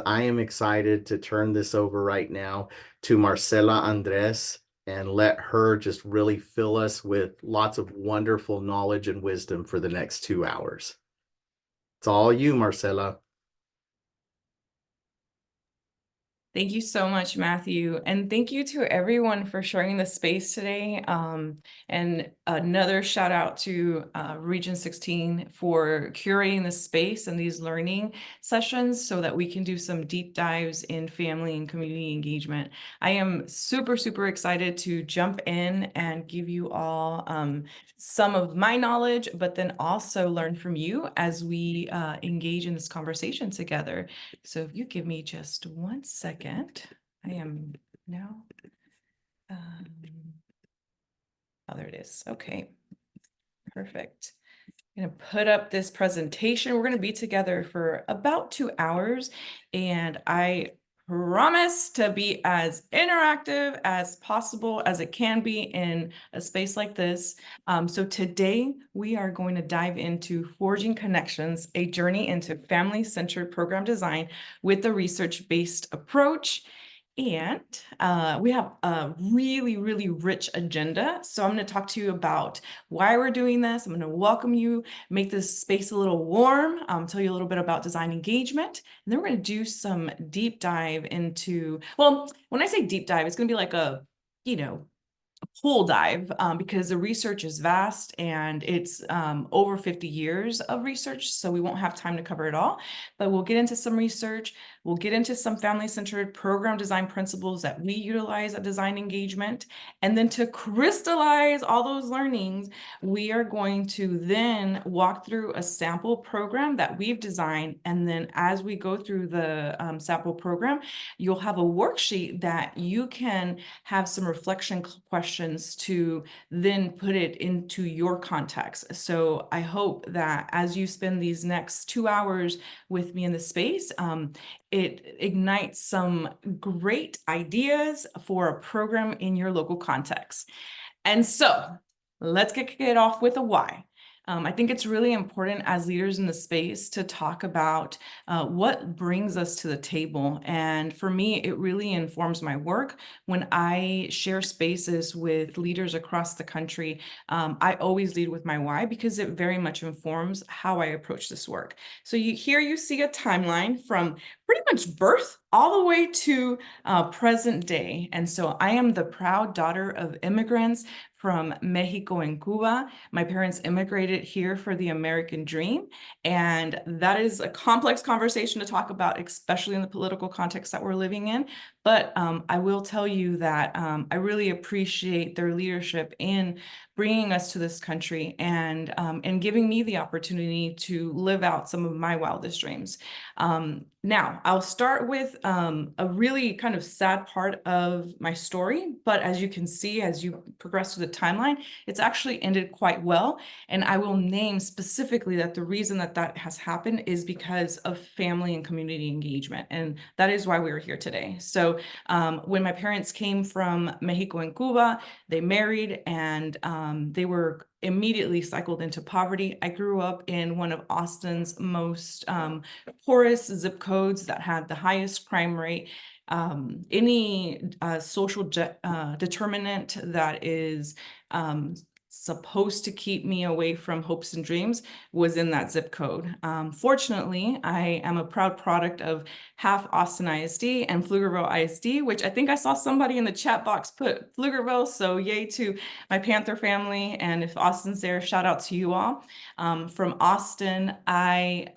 I am excited to turn this over right now to Marcela Andres and let her just really fill us with lots of wonderful knowledge and wisdom for the next 2 hours. It's all you, Marcela. Thank you so much, Matthew. And thank you to everyone for sharing the space today. And another shout out to Region 16 for curating the space and these learning sessions so that we can do some deep dives in family and community engagement. I am super, super excited to jump in and give you all some of my knowledge, but then also learn from you as we engage in this conversation together. So if you give me just 1 second, I am now. Oh, there it is. Okay, perfect. I'm going to put up this presentation. We're going to be together for about 2 hours, and I promise to be as interactive as possible as it can be in a space like this. So today we are going to dive into Forging Connections, a journey into family-centered program design with a research-based approach. And we have a really, really rich agenda. So I'm going to talk to you about why we're doing this. I'm going to welcome you, make this space a little warm, tell you a little bit about design engagement. And then we're going to do some deep dive into, well, when I say deep dive, it's going to be like a pool dive because the research is vast and it's over 50 years of research. So we won't have time to cover it all, but we'll get into some research. We'll get into some family-centered program design principles that we utilize at Design Engagement. And then to crystallize all those learnings, we are going to then walk through a sample program that we've designed. And then as we go through the sample program, you'll have a worksheet that you can have some reflection questions to then put it into your context. So I hope that as you spend these next 2 hours with me in the space, it ignites some great ideas for a program in your local context. And so let's kick it off with a why. I think it's really important as leaders in the space to talk about what brings us to the table. And for me, it really informs my work. When I share spaces with leaders across the country, I always lead with my why because it very much informs how I approach this work. So here you see a timeline from pretty much birth all the way to present day. And so I am the proud daughter of immigrants from Mexico and Cuba. My parents immigrated here for the American dream. And that is a complex conversation to talk about, especially in the political context that we're living in. But I will tell you that I really appreciate their leadership in bringing us to this country and giving me the opportunity to live out some of my wildest dreams. Now, I'll start with a really kind of sad part of my story, but as you can see, as you progress through the timeline, it's actually ended quite well. And I will name specifically that the reason that that has happened is because of family and community engagement. And that is why we are here today. So when my parents came from Mexico and Cuba, they married and they were immediately cycled into poverty. I grew up in one of Austin's most poorest zip codes that had the highest crime rate. Any social determinant that is supposed to keep me away from hopes and dreams was in that zip code. Fortunately, I am a proud product of half Austin ISD and Pflugerville ISD, which I think I saw somebody in the chat box put Pflugerville, so yay to my Panther family. And if Austin's there, shout out to you all. From Austin, I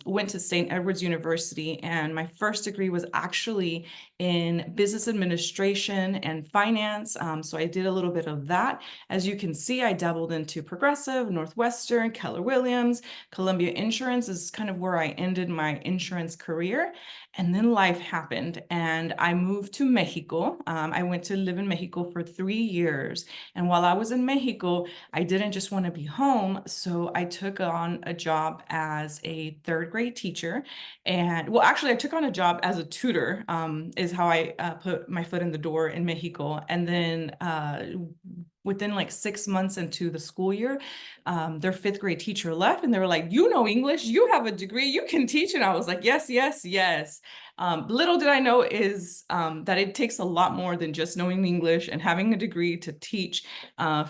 went to St. Edward's University, and my first degree was actually in business administration and finance. So I did a little bit of that. As you can see, I dabbled into Progressive, Northwestern, Keller Williams, Columbia Insurance is kind of where I ended my insurance career. And then life happened and I moved to Mexico. I went to live in Mexico for 3 years. And while I was in Mexico, I didn't just want to be home. So I took on a job as a 3rd grade teacher. And well, actually, I took on a job as a tutor, is how I put my foot in the door in Mexico. And then within like 6 months into the school year, their 5th grade teacher left and they were like, you know English, you have a degree, you can teach. And I was like, yes, yes, yes. Little did I know is that it takes a lot more than just knowing English and having a degree to teach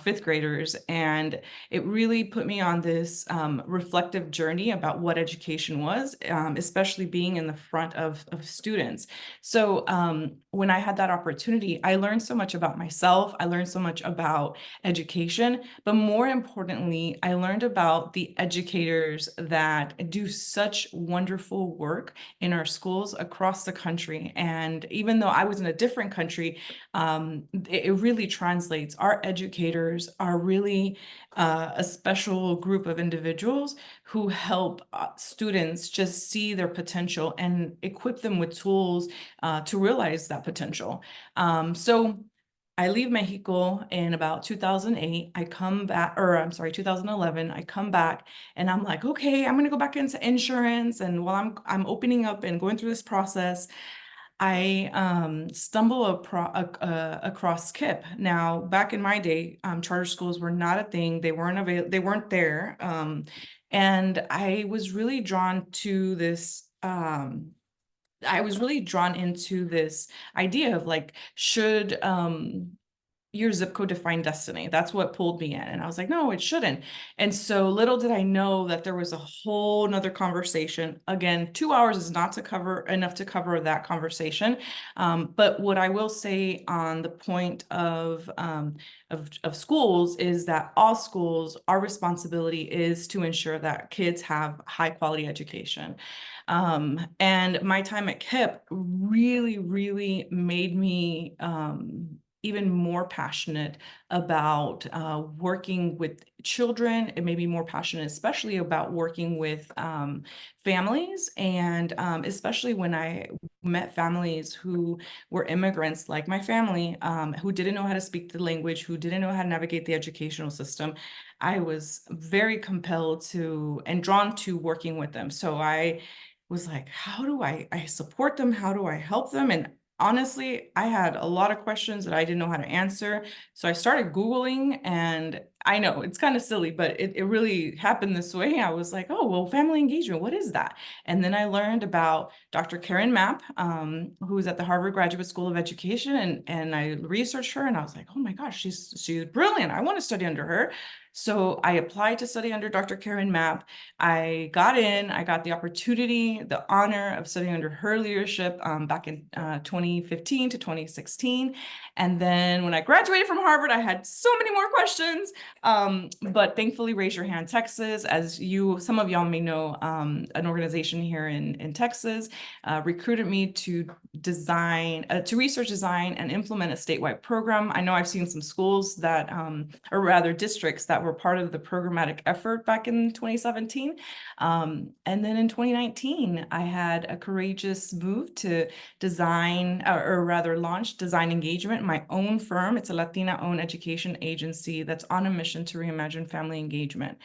fifth graders. And it really put me on this reflective journey about what education was, especially being in the front of students. So when I had that opportunity, I learned so much about myself. I learned so much about education, but more importantly, I learned about the educators that do such wonderful work in our schools across the country. And even though I was in a different country, it really translates. Our educators are really a special group of individuals who help students just see their potential and equip them with tools to realize that potential. So I leave Mexico in about 2008. I come back, or I'm sorry, 2011. I come back and I'm like, okay, I'm gonna go back into insurance. And while I'm opening up and going through this process, I stumble across KIP. Now, back in my day, charter schools were not a thing. They weren't there. And I was really drawn to this. I was really drawn into this idea of like, should your zip code define destiny? That's what pulled me in. And I was like, no, it shouldn't. And so little did I know that there was a whole nother conversation. Again, 2 hours is not enough to cover that conversation. But what I will say on the point of schools is that all schools, our responsibility is to ensure that kids have high quality education. And my time at KIP really, really made me even more passionate about working with children. It made me more passionate, especially about working with families, and especially when I met families who were immigrants like my family, who didn't know how to speak the language, who didn't know how to navigate the educational system. I was very compelled to and drawn to working with them. So I was like, how do I support them? How do I help them? And honestly, I had a lot of questions that I didn't know how to answer. So I started Googling, and I know it's kind of silly, but it really happened this way. I was like, oh, well, family engagement, what is that? And then I learned about Dr. Karen Mapp, who is at the Harvard Graduate School of Education. And I researched her, and I was like, oh my gosh, she's brilliant. I want to study under her. So I applied to study under Dr. Karen Mapp. I got the opportunity, the honor of studying under her leadership back in 2015 to 2016. And then when I graduated from Harvard, I had so many more questions. But thankfully, Raise Your Hand Texas, as some of y'all may know, an organization here in Texas, recruited me to research, design, and implement a statewide program. I know I've seen some schools that, or rather districts that were part of the programmatic effort back in 2017. And then in 2019, I had a courageous move to design, or rather launch designEDengagement, my own firm. It's a Latina-owned education agency that's on a mission to reimagine family engagement.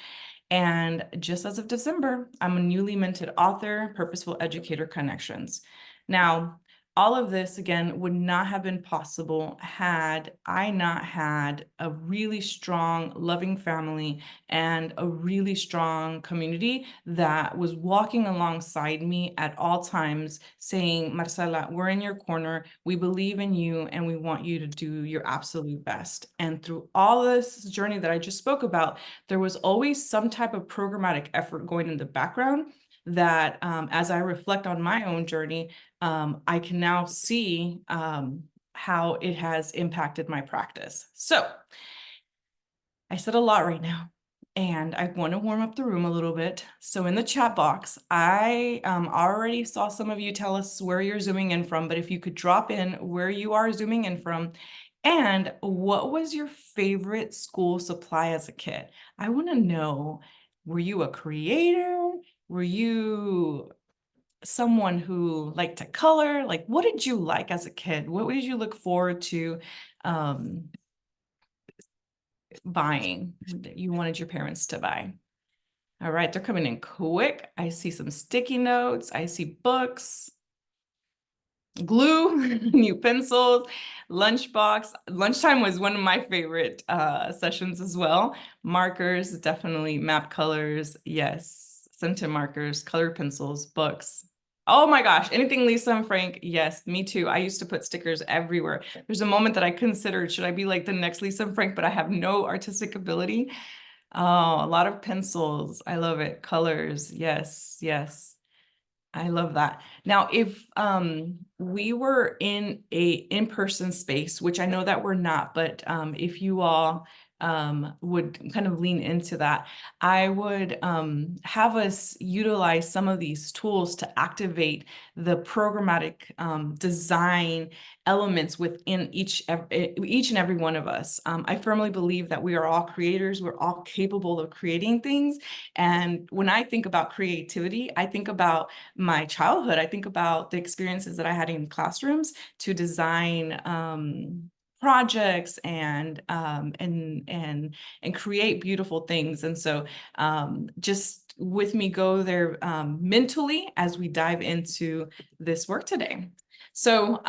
And just as of December, I'm a newly minted author, Purposeful Educator Connections. Now, all of this, again, would not have been possible had I not had a really strong, loving family and a really strong community that was walking alongside me at all times, saying, Marcela, we're in your corner. We believe in you, and we want you to do your absolute best. And through all this journey that I just spoke about, there was always some type of programmatic effort going in the background that, as I reflect on my own journey, I can now see how it has impacted my practice. So I said a lot right now, and I want to warm up the room a little bit. So in the chat box, I already saw some of you tell us where you're zooming in from, but if you could drop in where you are zooming in from, and what was your favorite school supply as a kid? I want to know, were you a creator? Were you someone who liked to color? Like, what did you like as a kid? What did you look forward to buying that you wanted your parents to buy? All right, they're coming in quick. I see some sticky notes. I see books, glue, new pencils, lunchbox. Lunchtime was one of my favorite sessions as well. Markers, definitely map colors. Yes, scented markers, colored pencils, books. Oh my gosh, anything Lisa and Frank. Yes, me too. I used to put stickers everywhere. There's a moment that I considered, should I be like the next Lisa and Frank, but I have no artistic ability. Oh, a lot of pencils. I love it. Colors. Yes, yes. I love that. Now, if we were in a in-person space, which I know that we're not, but if you all would kind of lean into that, I would have us utilize some of these tools to activate the programmatic design elements within each and every one of us. I firmly believe that we are all creators. We're all capable of creating things. And when I think about creativity, I think about my childhood. I think about the experiences that I had in classrooms to design projects and create beautiful things. And so just with me go there mentally as we dive into this work today. So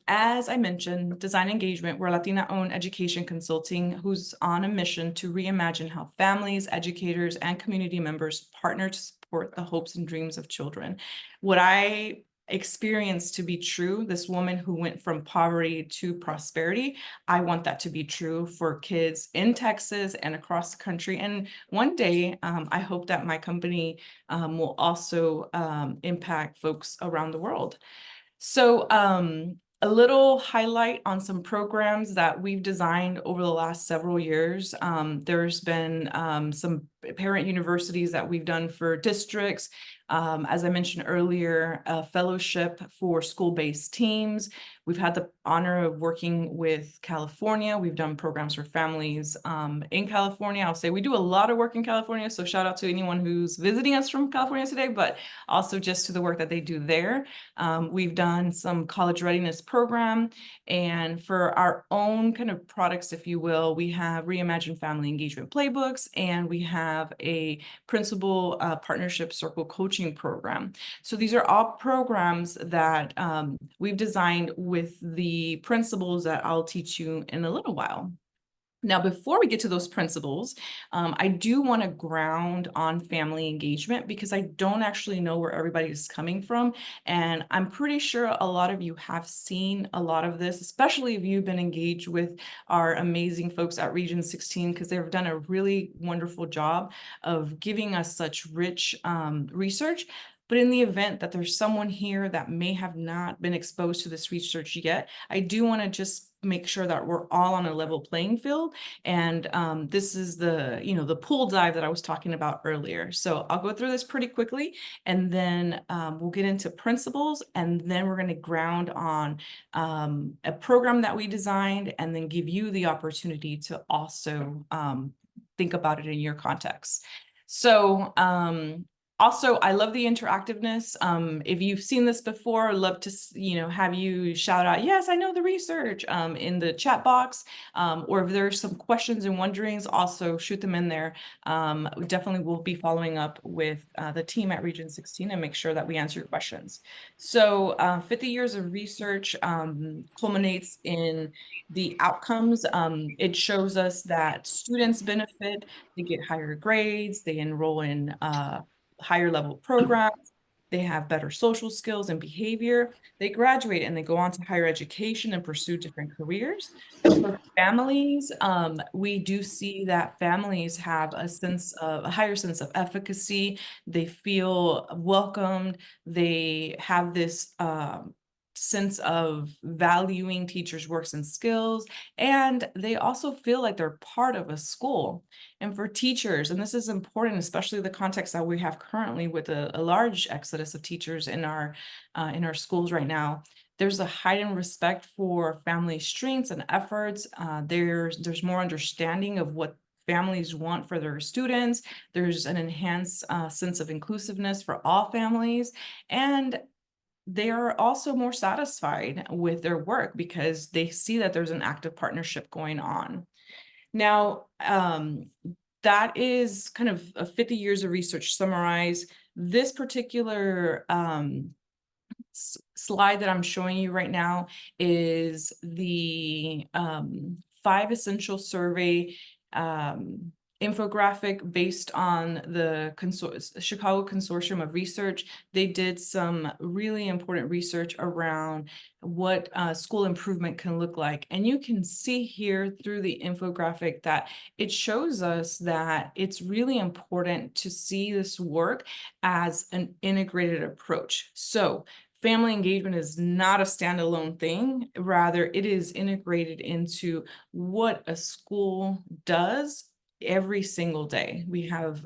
as I mentioned, designEDengagement, we're Latina-owned education consulting who's on a mission to reimagine how families, educators, and community members partner to support the hopes and dreams of children. What I experienced to be true, this woman who went from poverty to prosperity, I want that to be true for kids in Texas and across the country. And one day, I hope that my company will also impact folks around the world. So a little highlight on some programs that we've designed over the last several years. There's been some parent universities that we've done for districts. As I mentioned earlier, a fellowship for school-based teams. We've had the honor of working with California. We've done programs for families in California. I'll say we do a lot of work in California, so shout out to anyone who's visiting us from California today, but also just to the work that they do there. We've done some college readiness program, and for our own kind of products, if you will, we have Reimagine Family Engagement Playbooks, and we have a principal partnership circle coaching program. So these are all programs that we've designed with the principles that I'll teach you in a little while. Now, before we get to those principles, I do want to ground on family engagement because I don't actually know where everybody is coming from. And I'm pretty sure a lot of you have seen a lot of this, especially if you've been engaged with our amazing folks at Region 16, because they've done a really wonderful job of giving us such rich research. But in the event that there's someone here that may have not been exposed to this research yet, I do want to just make sure that we're all on a level playing field. And this is the, the pool dive that I was talking about earlier. So I'll go through this pretty quickly, and then we'll get into principles, and then we're going to ground on a program that we designed, and then give you the opportunity to also think about it in your context. So also, I love the interactiveness. If you've seen this before, I'd love to, have you shout out, yes, I know the research in the chat box, or if there's some questions and wonderings, also shoot them in there. We definitely will be following up with the team at Region 16 and make sure that we answer your questions. So 50 years of research culminates in the outcomes. It shows us that students benefit, they get higher grades, they enroll in higher level programs, they have better social skills and behavior, they graduate and they go on to higher education and pursue different careers. For families, we do see that families have a higher sense of efficacy, they feel welcomed, they have this sense of valuing teachers' works and skills, and they also feel like they're part of a school. And for teachers, and this is important, especially the context that we have currently with a large exodus of teachers in our schools right now, there's a heightened respect for family strengths and efforts. There's more understanding of what families want for their students. There's an enhanced sense of inclusiveness for all families, and they are also more satisfied with their work because they see that there's an active partnership going on. Now, that is kind of a 50 years of research summarized. This particular slide that I'm showing you right now is the 5 essential survey infographic based on the Chicago Consortium of Research. They did some really important research around what school improvement can look like. And you can see here through the infographic that it shows us that it's really important to see this work as an integrated approach. So family engagement is not a standalone thing. Rather, it is integrated into what a school does every single day. We have,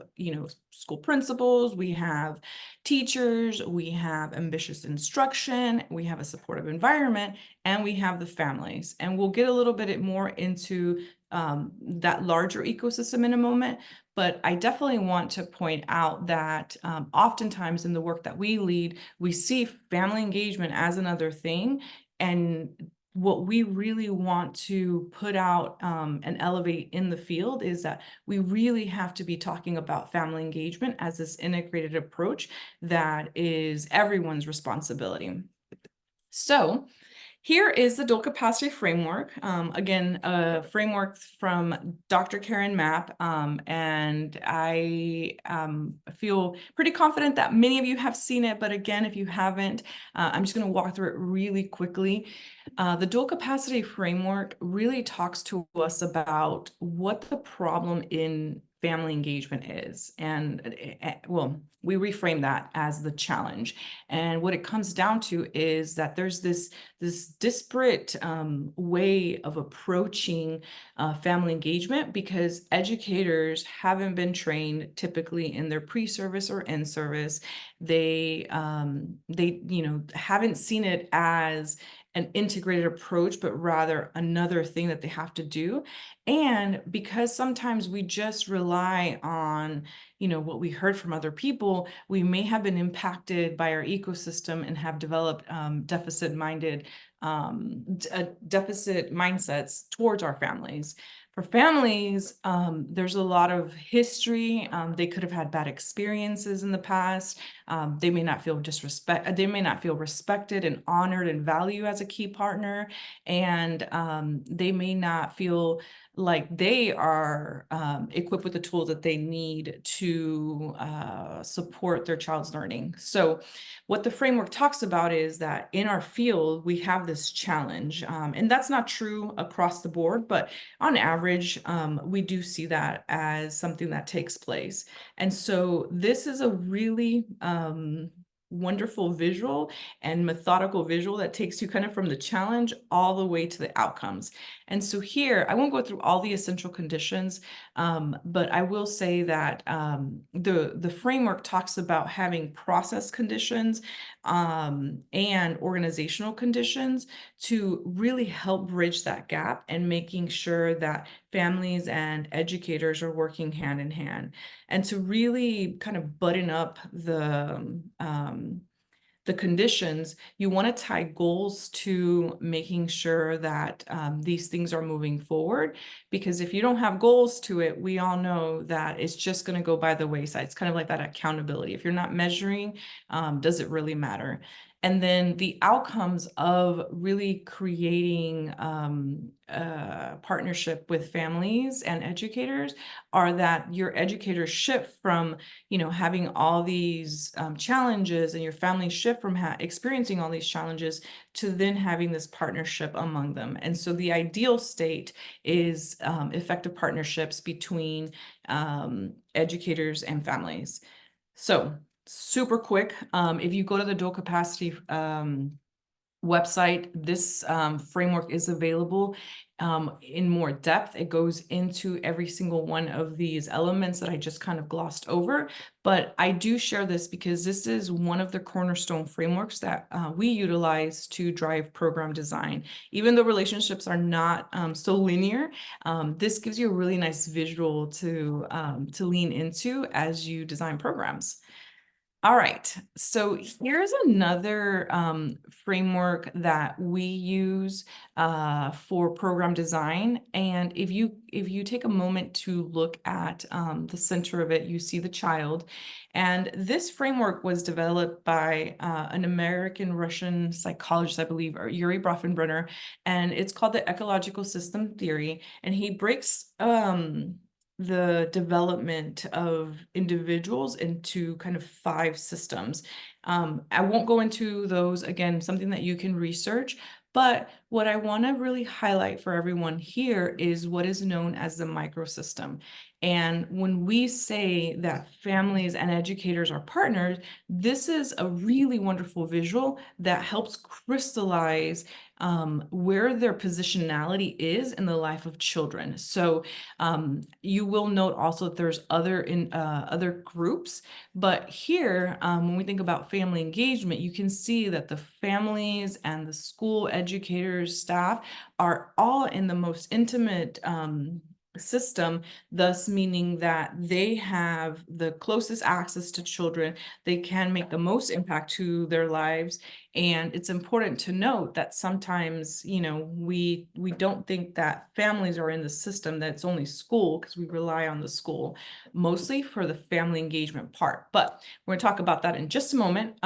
school principals, we have teachers, we have ambitious instruction, we have a supportive environment, and we have the families. And we'll get a little bit more into that larger ecosystem in a moment. But I definitely want to point out that oftentimes in the work that we lead, we see family engagement as another thing. And what we really want to put out and elevate in the field is that we really have to be talking about family engagement as this integrated approach that is everyone's responsibility. So here is the dual capacity framework. Again, a framework from Dr. Karen Mapp, and I feel pretty confident that many of you have seen it, but again, if you haven't, I'm just going to walk through it really quickly. The dual capacity framework really talks to us about what the problem in family engagement is. And well, we reframe that as the challenge. And what it comes down to is that there's this disparate way of approaching family engagement because educators haven't been trained typically in their pre-service or in-service. They haven't seen it as an integrated approach, but rather another thing that they have to do. And because sometimes we just rely on, what we heard from other people, we may have been impacted by our ecosystem and have developed deficit mindsets towards our families. For families, there's a lot of history. They could have had bad experiences in the past. They may not feel they may not feel respected and honored and valued as a key partner. And they may not feel like they are equipped with the tools that they need to support their child's learning. So what the framework talks about is that in our field, we have this challenge. And that's not true across the board, but on average, we do see that as something that takes place. And so this is a really wonderful visual and methodical visual that takes you kind of from the challenge all the way to the outcomes. And so here, I won't go through all the essential conditions, but I will say that the framework talks about having process conditions and organizational conditions to really help bridge that gap and making sure that families and educators are working hand in hand. And to really kind of button up the conditions, you want to tie goals to making sure that these things are moving forward. Because if you don't have goals to it, we all know that it's just going to go by the wayside. It's kind of like that accountability. If you're not measuring, does it really matter? And then the outcomes of really creating a partnership with families and educators are that your educators shift from, having all these challenges, and your family shift from experiencing all these challenges to then having this partnership among them. And so the ideal state is effective partnerships between educators and families. So super quick, if you go to the dual capacity website, this framework is available in more depth. It goes into every single one of these elements that I just kind of glossed over, but I do share this because this is one of the cornerstone frameworks that we utilize to drive program design. Even though relationships are not so linear, this gives you a really nice visual to lean into as you design programs. All right, so here's another framework that we use for program design. And if you take a moment to look at the center of it, you see the child. And this framework was developed by an American-Russian psychologist, I believe, or Yuri Bronfenbrenner, and it's called the ecological system theory. And he breaks the development of individuals into kind of 5 systems. I won't go into those, again, something that you can research, but what I want to really highlight for everyone here is what is known as the microsystem. And when we say that families and educators are partners, this is a really wonderful visual that helps crystallize where their positionality is in the life of children. So you will note also that there's other groups, but here, when we think about family engagement, you can see that the families and the school educators, staff are all in the most intimate system, thus meaning that they have the closest access to children. They can make the most impact to their lives. And it's important to note that sometimes, you know, we don't think that families are in the system, that it's only school, because we rely on the school mostly for the family engagement part. But we're going to talk about that in just a moment.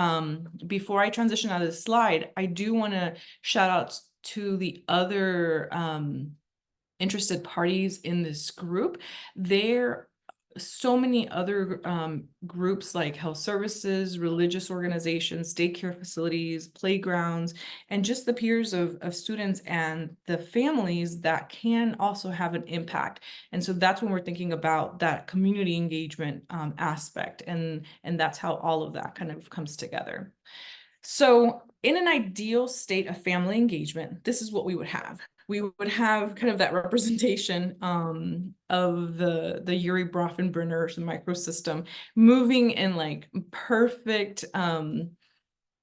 Before I transition out of the slide, I do want to shout out to the other interested parties in this group. There so many other groups like health services, religious organizations, daycare facilities, playgrounds, and just the peers of students and the families that can also have an impact. And so that's when we're thinking about that community engagement aspect, and that's how all of that kind of comes together. So in an ideal state of family engagement, this is what we would have. We would have kind of that representation of the Uri Brofenbrenner microsystem moving in like perfect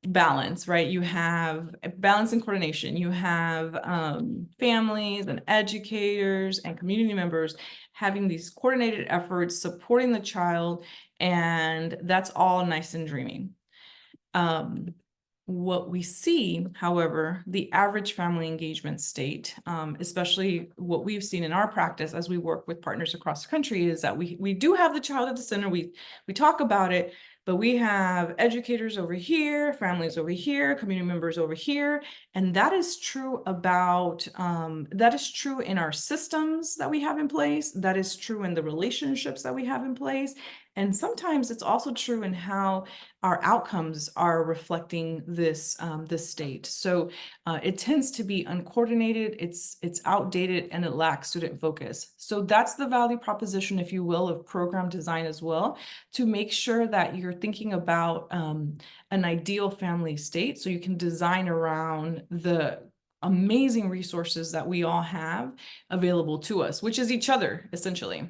balance, right? You have balance and coordination. You have families and educators and community members having these coordinated efforts, supporting the child, and that's all nice and dreamy. What we see, however, the average family engagement state, especially what we've seen in our practice as we work with partners across the country, is that we do have the child at the center. We talk about it, but we have educators over here, families over here, community members over here, and that is true about that is true in our systems that we have in place. That is true in the relationships that we have in place. And sometimes it's also true in how our outcomes are reflecting this this state. So it tends to be uncoordinated, it's outdated, and it lacks student focus. So that's the value proposition, if you will, of program design as well, to make sure that you're thinking about an ideal family state, so you can design around the amazing resources that we all have available to us, which is each other, essentially.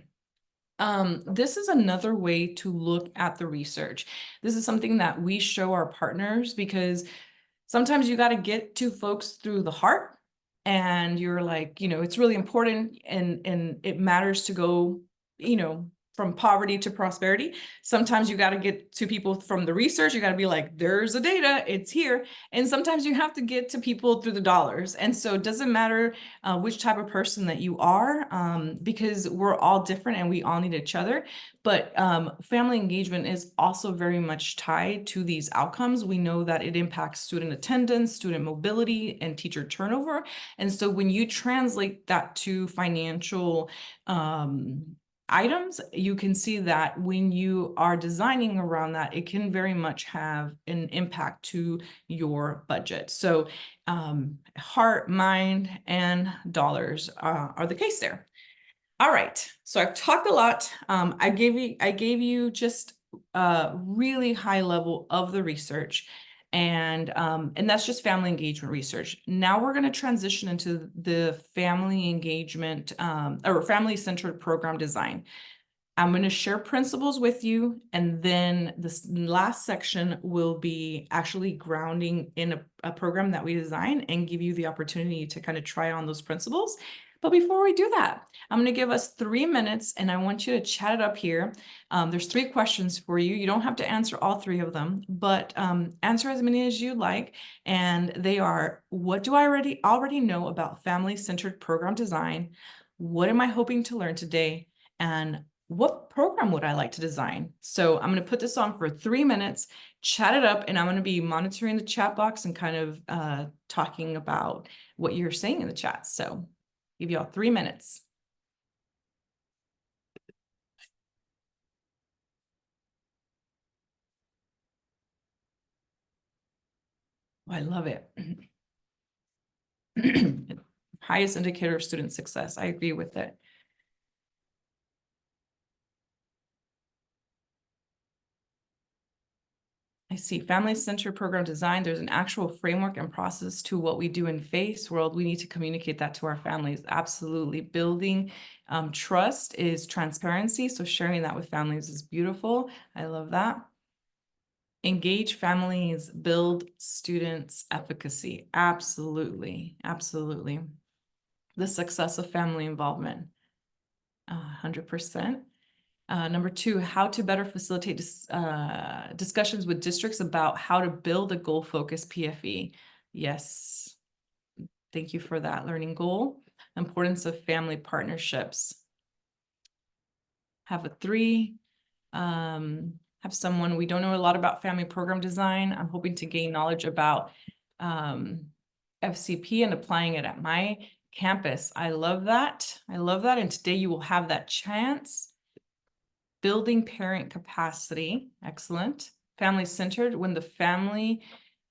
This is another way to look at the research. This is something that we show our partners, because sometimes you got to get to folks through the heart, and you're like, you know, it's really important and it matters to go, you know, from poverty to prosperity. Sometimes you got to get to people from the research. You got to be like, there's the data, it's here. And sometimes you have to get to people through the dollars. And so it doesn't matter which type of person that you are, because we're all different and we all need each other. But family engagement is also very much tied to these outcomes. We know that it impacts student attendance, student mobility, and teacher turnover. And so when you translate that to financial items, you can see that when you are designing around that, it can very much have an impact to your budget. So heart, mind, and dollars are the case there. All right, so I've talked a lot. I gave you just a really high level of the research, and that's just family engagement research. Now we're going to transition into the family engagement or family-centered program design. I'm going to share principles with you, and then this last section will be actually grounding in a program that we design and give you the opportunity to kind of try on those principles. But before we do that, I'm going to give us 3 minutes, and I want you to chat it up here. There's 3 questions for you. You don't have to answer all 3 of them, but answer as many as you like. And they are: what do I already know about family-centered program design? What am I hoping to learn today? And what program would I like to design? So I'm going to put this on for 3 minutes, chat it up, and I'm going to be monitoring the chat box and kind of talking about what you're saying in the chat. So give you all 3 minutes. I love it. Highest indicator of student success. I agree with it. I see family-centered program design. There's an actual framework and process to what we do in FACE world. We need to communicate that to our families. Absolutely. Building trust is transparency. So sharing that with families is beautiful. I love that. Engage families, build students' efficacy. Absolutely. Absolutely. The success of family involvement. 100%. Number 2, how to better facilitate discussions with districts about how to build a goal-focused PFE. Yes, thank you for that learning goal. Importance of family partnerships. Have a 3. Have someone, we don't know a lot about family program design. I'm hoping to gain knowledge about FCP and applying it at my campus. I love that. I love that. And today you will have that chance. Building parent capacity, excellent. Family-centered, when the family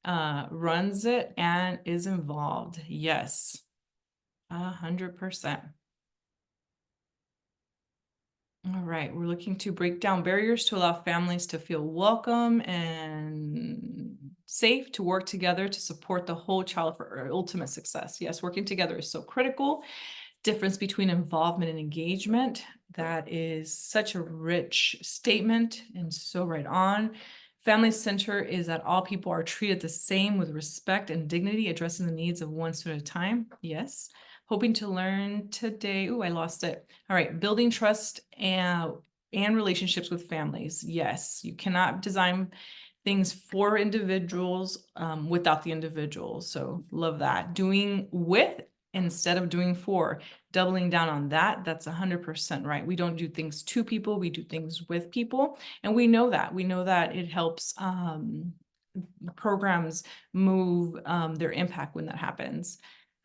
runs it and is involved. Yes, 100%. All right, we're looking to break down barriers to allow families to feel welcome and safe to work together to support the whole child for ultimate success. Yes, working together is so critical. Difference between involvement and engagement. That is such a rich statement and so right on. Family center is that all people are treated the same with respect and dignity, addressing the needs of one student at a time. Yes. Hoping to learn today. Oh, I lost it. All right. Building trust and relationships with families. Yes. You cannot design things for individuals without the individual. So love that. Doing with instead of doing for, doubling down on that. That's 100% right. We don't do things to people. We do things with people. And we know that. We know that it helps programs move their impact when that happens.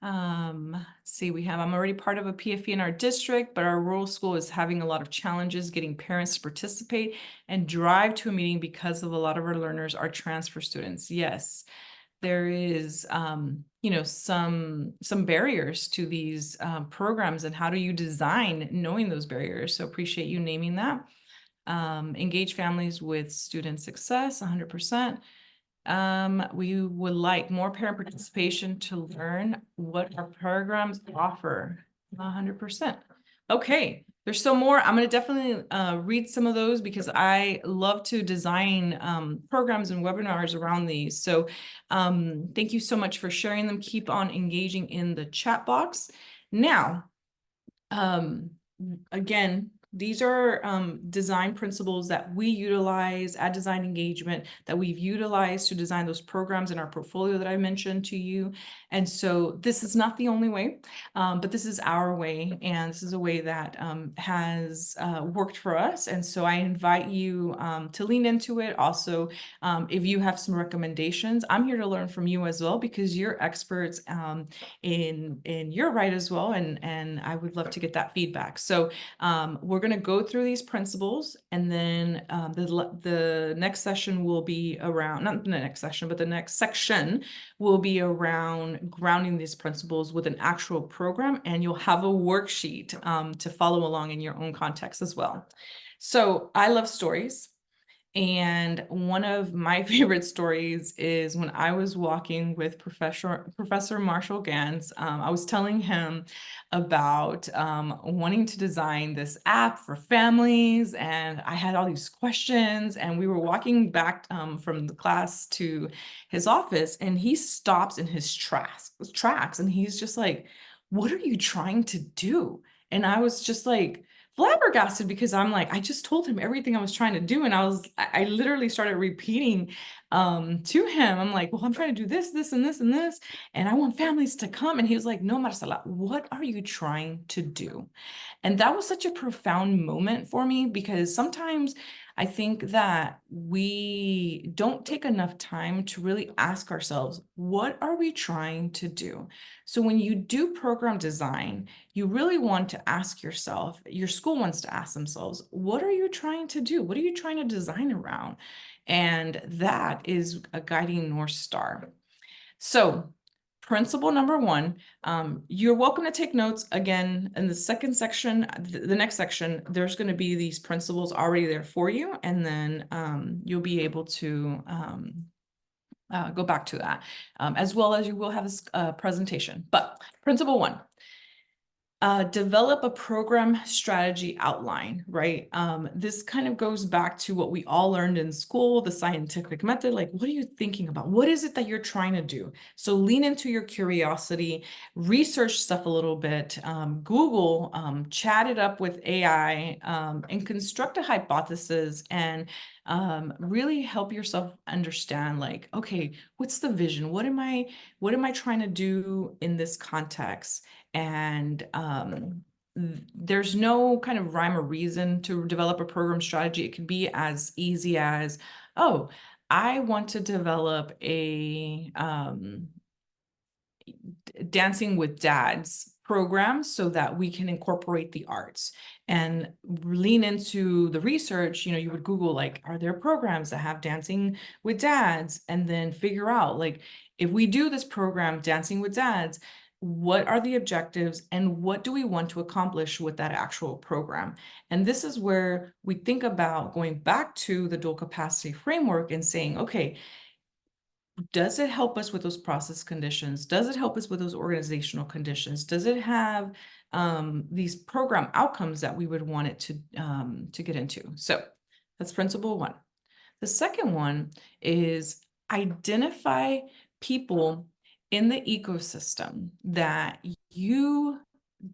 Let's see, I'm already part of a PFE in our district, but our rural school is having a lot of challenges getting parents to participate and drive to a meeting because of a lot of our learners are transfer students. Yes, there is, some barriers to these programs, and how do you design knowing those barriers? So appreciate you naming that. Engage families with student success, 100%. We would like more parent participation to learn what our programs offer, 100%. Okay, there's still more. I'm going to definitely read some of those because I love to design programs and webinars around these. So thank you so much for sharing them. Keep on engaging in the chat box. Now, again, these are design principles that we utilize at designEDengagement, that we've utilized to design those programs in our portfolio that I mentioned to you. And so this is not the only way, but this is our way. And this is a way that has worked for us. And so I invite you to lean into it. Also, if you have some recommendations, I'm here to learn from you as well, because you're experts in your right as well. And I would love to get that feedback. So we're going to go through these principles, and then the next session will be around, not the next session, but the next section will be around grounding these principles with an actual program, and you'll have a worksheet to follow along in your own context as well. So I love stories. And one of my favorite stories is when I was walking with Professor Marshall Gans. I was telling him about wanting to design this app for families, and I had all these questions, and we were walking back from the class to his office, and he stops in his tracks, and he's just like, "What are you trying to do?" And I was just like flabbergasted, because I'm like, I just told him everything I was trying to do. And I literally started repeating to him. I'm like, well, I'm trying to do this, this, and this, and this. And I want families to come. And he was like, no, Marcela, what are you trying to do? And that was such a profound moment for me, because sometimes I think that we don't take enough time to really ask ourselves, what are we trying to do? So when you do program design, you really want to ask yourself, your school wants to ask themselves, what are you trying to do? What are you trying to design around? And that is a guiding North Star. So principle number one, you're welcome to take notes. Again, in the second section, the next section, there's going to be these principles already there for you. And then you'll be able to go back to that, as well as you will have this presentation. But principle one, develop a program strategy outline, right? This kind of goes back to what we all learned in school, the scientific method. Like, what are you thinking about? What is it that you're trying to do? So lean into your curiosity, research stuff a little bit, Google, chat it up with AI, and construct a hypothesis and really help yourself understand, like, okay, what's the vision? What am I trying to do in this context? And there's no kind of rhyme or reason to develop a program strategy. It could be as easy as, oh, I want to develop a Dancing with Dads program so that we can incorporate the arts and lean into the research. You would Google, like, are there programs that have Dancing with Dads? And then figure out, like, if we do this program, Dancing with Dads, what are the objectives and what do we want to accomplish with that actual program? And this is where we think about going back to the dual capacity framework and saying, okay, does it help us with those process conditions? Does it help us with those organizational conditions? Does it have these program outcomes that we would want it to get into? So that's principle one. The second one is identify people in the ecosystem that you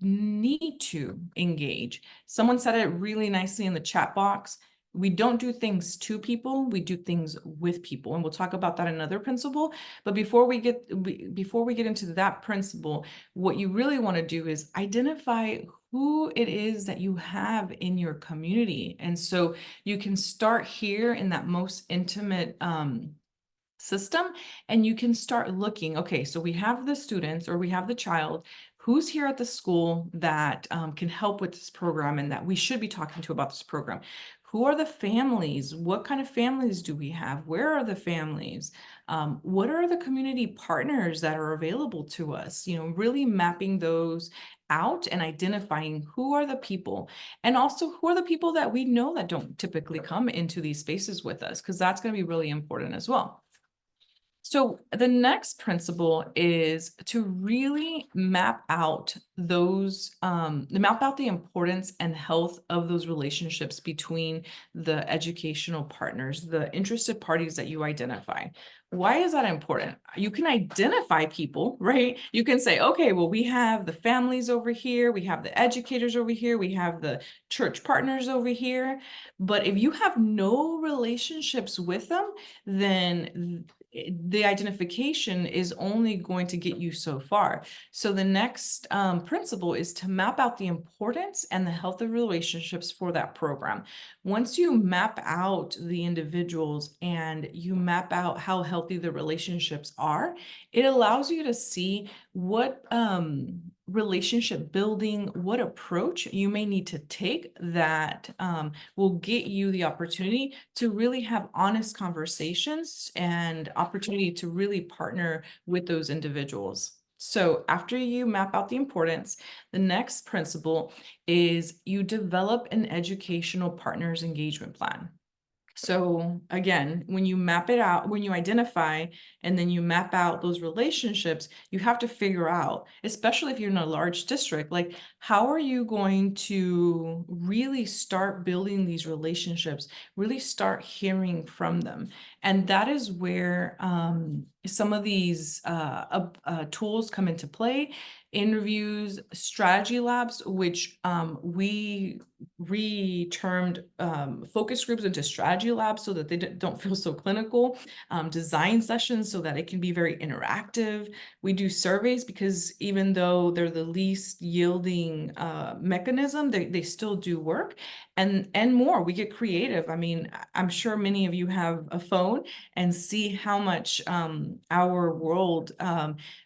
need to engage. Someone said it really nicely in the chat box. We don't do things to people, we do things with people. And we'll talk about that in another principle. But before we get into that principle, what you really want to do is identify who it is that you have in your community. And so you can start here in that most intimate system, and you can start looking, okay, so we have the students or we have the child who's here at the school that can help with this program and that we should be talking to about this program. Who are the families? What kind of families do we have? Where are the families? What are the community partners that are available to us? Really mapping those out and identifying who are the people, and also who are the people that we know that don't typically come into these spaces with us, because that's going to be really important as well. So the next principle is to really map out the importance and health of those relationships between the educational partners, the interested parties that you identify. Why is that important? You can identify people, right? You can say, okay, well, we have the families over here, we have the educators over here, we have the church partners over here. But if you have no relationships with them, then the identification is only going to get you so far. So the next principle is to map out the importance and the health of relationships for that program. Once you map out the individuals and you map out how healthy the relationships are, it allows you to see what relationship building, what approach you may need to take that will get you the opportunity to really have honest conversations and opportunity to really partner with those individuals. So after you map out the importance, the next principle is you develop an educational partners engagement plan. So again, when you map it out, when you identify and then you map out those relationships, you have to figure out, especially if you're in a large district, like, how are you going to really start building these relationships, really start hearing from them? And that is where some of these tools come into play. Interviews, strategy labs, which we re-termed focus groups into strategy labs so that they don't feel so clinical, design sessions so that it can be very interactive. We do surveys because even though they're the least yielding mechanism, they still do work, and more. We get creative. I mean, I'm sure many of you have a phone and see how much our world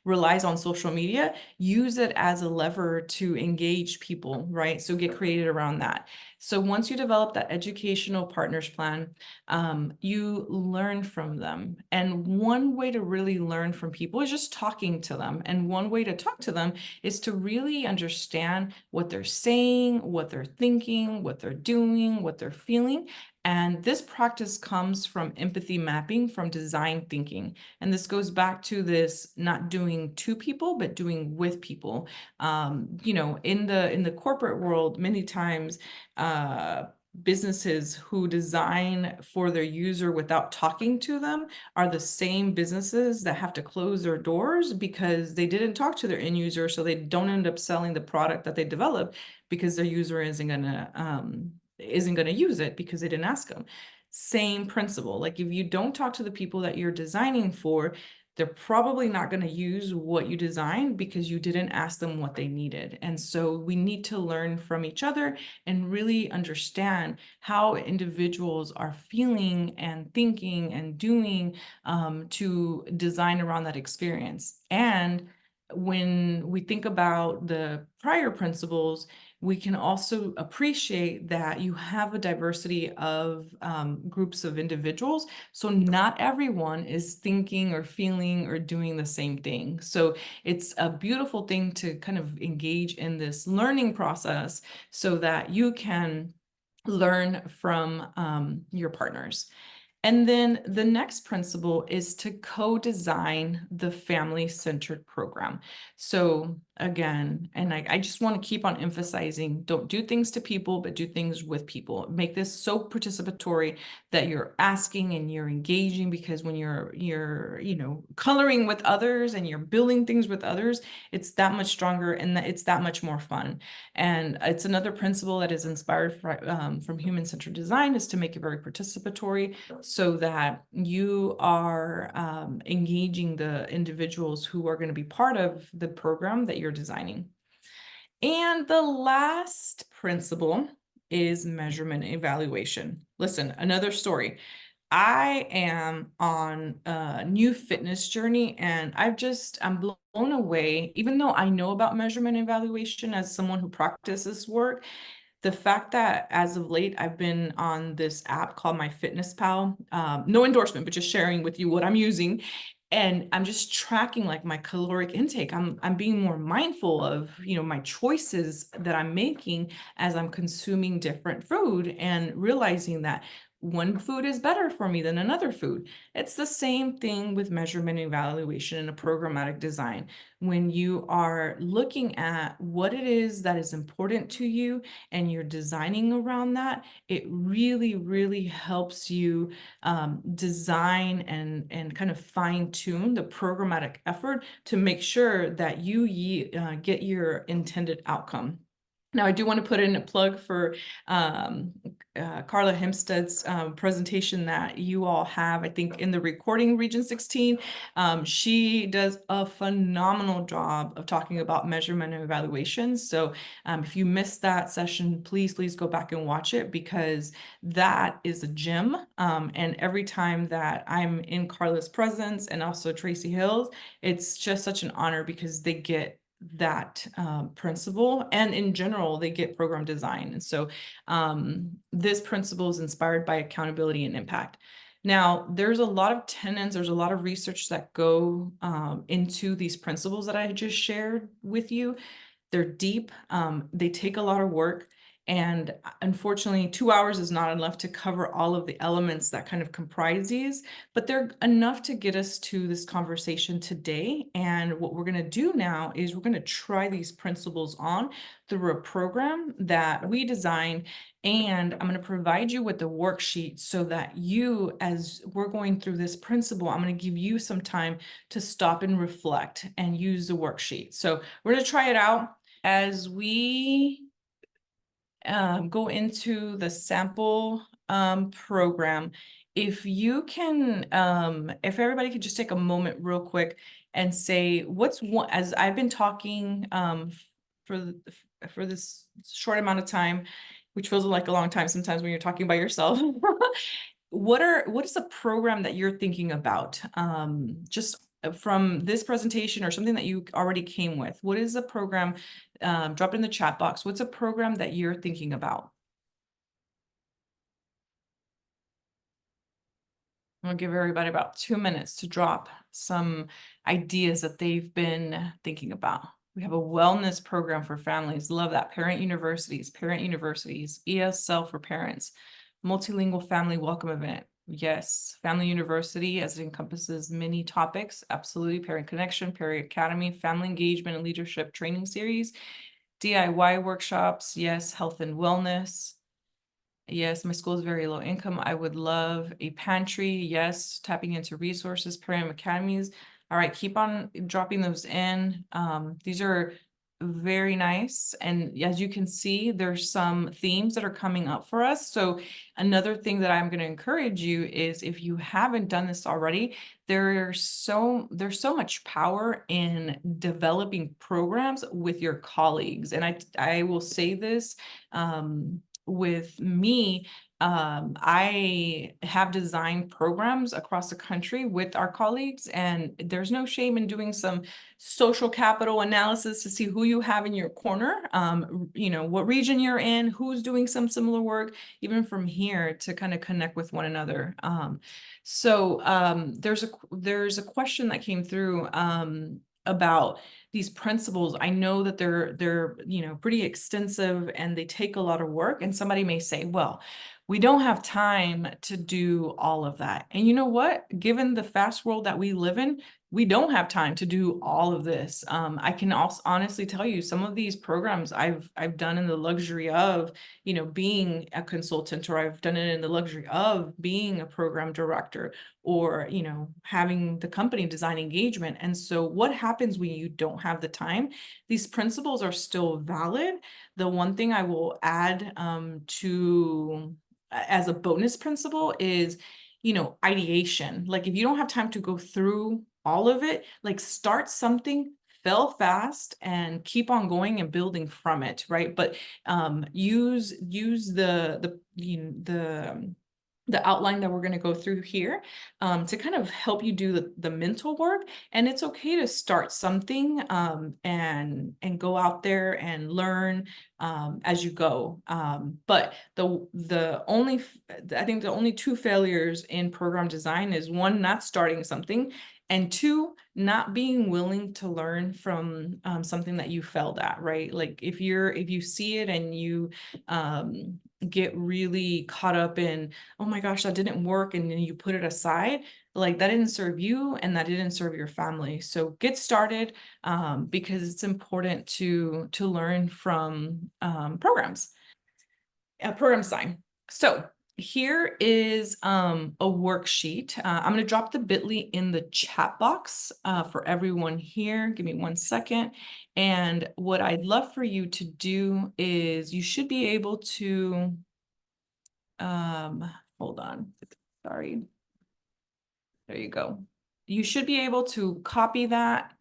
relies on social media. Use it as a lever to engage people, right? So get creative around that. So once you develop that educational partners plan, you learn from them. And one way to really learn from people is just talking to them. And one way to talk to them is to really understand what they're saying, what they're thinking, what they're doing, what they're feeling. And this practice comes from empathy mapping, from design thinking. And this goes back to this not doing to people, but doing with people. You know, in the corporate world, many times businesses who design for their user without talking to them are the same businesses that have to close their doors because they didn't talk to their end user, so they don't end up selling the product that they developed because their user isn't gonna use it because they didn't ask them. Same principle. Like if you don't talk to the people that you're designing for, they're probably not going to use what you designed because you didn't ask them what they needed. And so we need to learn from each other and really understand how individuals are feeling and thinking and doing to design around that experience. And when we think about the prior principles, we can also appreciate that you have a diversity of groups of individuals. So not everyone is thinking or feeling or doing the same thing. So it's a beautiful thing to kind of engage in this learning process so that you can learn from your partners. And then the next principle is to co-design the family-centered program. So again, and I just want to keep on emphasizing, don't do things to people, but do things with people. Make this so participatory that you're asking and you're engaging, because when you're you know, coloring with others and you're building things with others, it's that much stronger and it's that much more fun. And it's another principle that is inspired from human-centered design, is to make it very participatory, so that you are engaging the individuals who are going to be part of the program that you're designing. And the last principle is measurement evaluation. Listen, another story. I am on a new fitness journey, and I'm blown away, even though I know about measurement evaluation as someone who practices work. The fact that as of late, I've been on this app called MyFitnessPal, no endorsement, but just sharing with you what I'm using. And I'm just tracking like my caloric intake. I'm being more mindful of, you know, my choices that I'm making as I'm consuming different food, and realizing that one food is better for me than another food. It's the same thing with measurement evaluation in a programmatic design. When you are looking at what it is that is important to you and you're designing around that, it really, really helps you design and kind of fine tune the programmatic effort to make sure that you get your intended outcome. Now, I do want to put in a plug for Carla Hempstead's presentation that you all have, I think, in the recording Region 16. She does a phenomenal job of talking about measurement and evaluation. So if you missed that session, please go back and watch it, because that is a gem. And every time that I'm in Carla's presence, and also Tracy Hills, it's just such an honor, because they get that principle, and in general they get program design. And so this principle is inspired by accountability and impact. Now, there's a lot of tenets, there's a lot of research that go into these principles that I just shared with you. They're deep, they take a lot of work, and unfortunately 2 hours is not enough to cover all of the elements that kind of comprise these, but they're enough to get us to this conversation today. And what we're going to do now is we're going to try these principles on through a program that we designed, and I'm going to provide you with the worksheet so that you, as we're going through this principle, I'm going to give you some time to stop and reflect and use the worksheet. So we're going to try it out as we go into the sample program. If you can, if everybody could just take a moment real quick and say, what's one, as I've been talking for for this short amount of time, which feels like a long time sometimes when you're talking by yourself. What is a program that you're thinking about? Just from this presentation, or something that you already came with. What is a program? Drop it in the chat box. What's a program that you're thinking about? I'll give everybody about 2 minutes to drop some ideas that they've been thinking about. We have a wellness program for families. Love that. Parent universities, ESL for parents, multilingual family welcome event. Yes, family university as it encompasses many topics. Absolutely. Parent connection, parent academy, family engagement and leadership training series, DIY workshops. Yes, health and wellness. Yes, my school is very low income. I would love a pantry. Yes, tapping into resources, parent academies. All right, keep on dropping those in. These are very nice. And as you can see, there's some themes that are coming up for us. So another thing that I'm going to encourage you is if you haven't done this already, there's so much power in developing programs with your colleagues. And I will say this, with me, I have designed programs across the country with our colleagues, and there's no shame in doing some social capital analysis to see who you have in your corner, what region you're in, who's doing some similar work, even from here to kind of connect with one another. There's a question that came through about these principles. I know that they're pretty extensive and they take a lot of work, and somebody may say, well, we don't have time to do all of that. And you know what? Given the fast world that we live in, we don't have time to do all of this. I can also honestly tell you some of these programs I've done in the luxury of, being a consultant, or I've done it in the luxury of being a program director, or, having the company designEDengagement. And so what happens when you don't have the time? These principles are still valid. The one thing I will add as a bonus principle is, ideation. Like if you don't have time to go through all of it, like start something, fail fast, and keep on going and building from it, right? But use the outline that we're going to go through here to kind of help you do the mental work. And it's okay to start something and go out there and learn as you go. But I think the only two failures in program design is, one, not starting something, and two, not being willing to learn from something that you failed at, right? Like if you see it and you get really caught up in, oh my gosh, that didn't work, and then you put it aside, like that didn't serve you and that didn't serve your family. So get started because it's important to learn from programs, program design. So here is a worksheet. I'm going to drop the bit.ly in the chat box for everyone here. Give me 1 second. And what I'd love for you to do is, you should be able to, hold on, sorry. There you go. You should be able to copy that.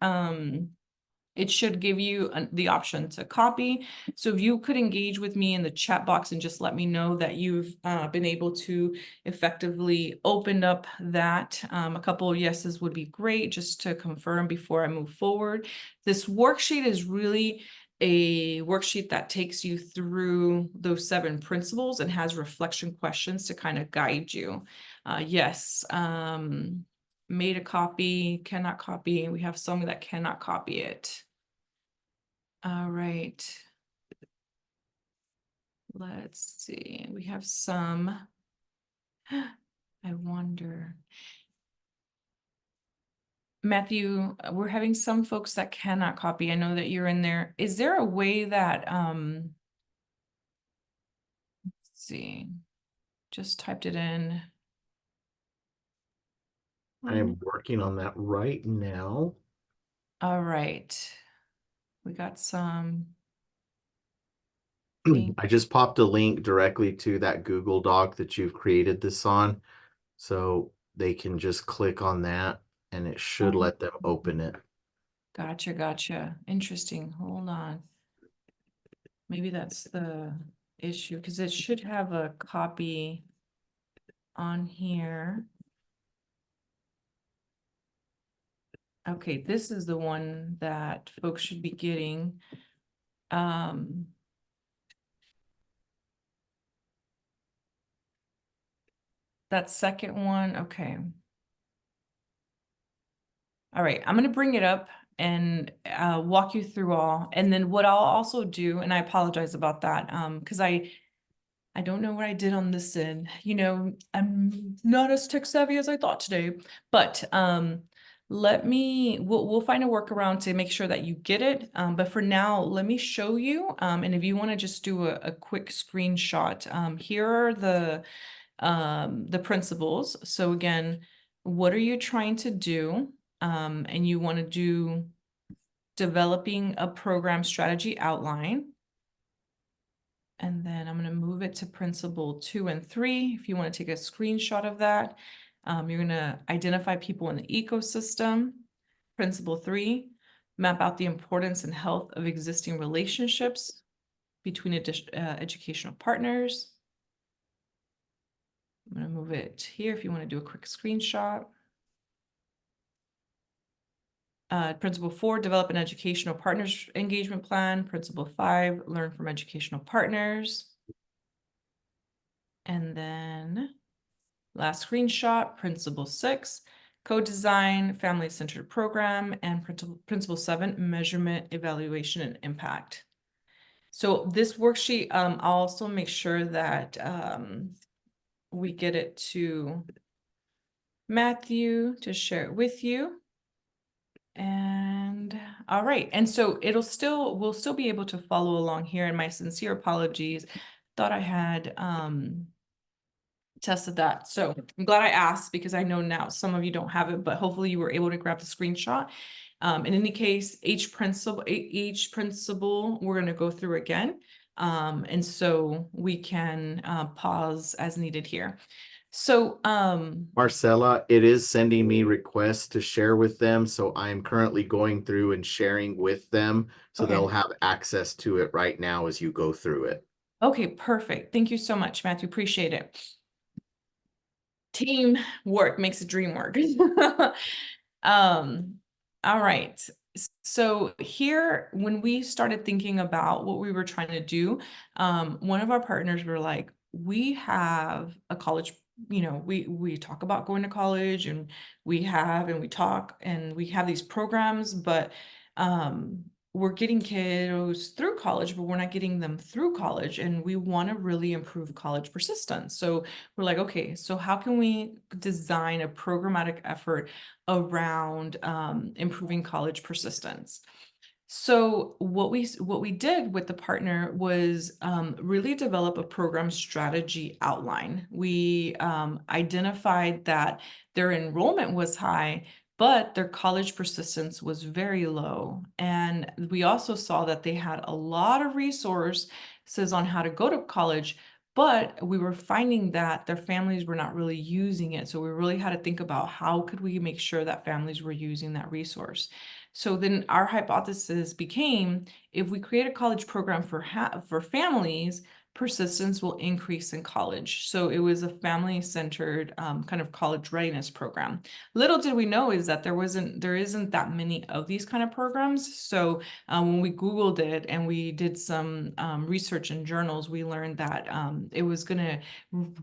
It should give you the option to copy. So if you could engage with me in the chat box and just let me know that you've been able to effectively open up that. A couple of yeses would be great, just to confirm before I move forward. This worksheet is really a worksheet that takes you through those 7 principles and has reflection questions to kind of guide you. Yes. Made a copy, cannot copy. We have some that cannot copy it. All right. Let's see. We have some. I wonder. Matthew, we're having some folks that cannot copy. I know that you're in there. Is there a way that, let's see, just typed it in. I am working on that right now. All right. We got some. I just popped a link directly to that Google Doc that you've created this on, so they can just click on that and it should let them open it. Gotcha. Interesting. Hold on. Maybe that's the issue, because it should have a copy on here. Okay, this is the one that folks should be getting. that second one, okay. All right, I'm gonna bring it up and walk you through all. And then what I'll also do, and I apologize about that, because I don't know what I did on this end. You know, I'm not as tech savvy as I thought today, but we'll find a workaround to make sure that you get it. But for now, let me show you. And if you want to just do a quick screenshot, here are the principles. So again, what are you trying to do? And you want to do developing a program strategy outline. And then I'm going to move it to principle 2 and 3. If you want to take a screenshot of that, you're going to identify people in the ecosystem. Principle 3, map out the importance and health of existing relationships between educational partners. I'm going to move it here if you want to do a quick screenshot. Principle 4, develop an educational partners engagement plan. Principle 5, learn from educational partners. And then last screenshot, principle 6, co-design, family-centered program, and principle 7, measurement, evaluation, and impact. So this worksheet, I'll also make sure that we get it to Matthew to share it with you. And all right, and so we'll still be able to follow along here, and my sincere apologies. Thought I had tested that. So I'm glad I asked, because I know now some of you don't have it, but hopefully you were able to grab the screenshot. In any case, each principle we're going to go through again. And so we can pause as needed here. So Marcela, it is sending me requests to share with them. So I'm currently going through and sharing with them. So okay. they'll have access to it right now as you go through it. Okay, perfect. Thank you so much, Matthew. Appreciate it. Team work makes the dream work. All right. So here, when we started thinking about what we were trying to do, one of our partners were like, we have a college, you know, we talk about going to college, and we have these programs, but we're getting kiddos through college, but we're not getting them through college, and we want to really improve college persistence. So we're like, okay, so how can we design a programmatic effort around improving college persistence? So what we did with the partner was really develop a program strategy outline. We identified that their enrollment was high, but their college persistence was very low. And we also saw that they had a lot of resources on how to go to college, but we were finding that their families were not really using it. So we really had to think about how could we make sure that families were using that resource. So then our hypothesis became, if we create a college program for families, persistence will increase in college. So it was a family-centered kind of college readiness program. Little did we know is that there isn't that many of these kind of programs. So when we Googled it and we did some research in journals, we learned that it was going to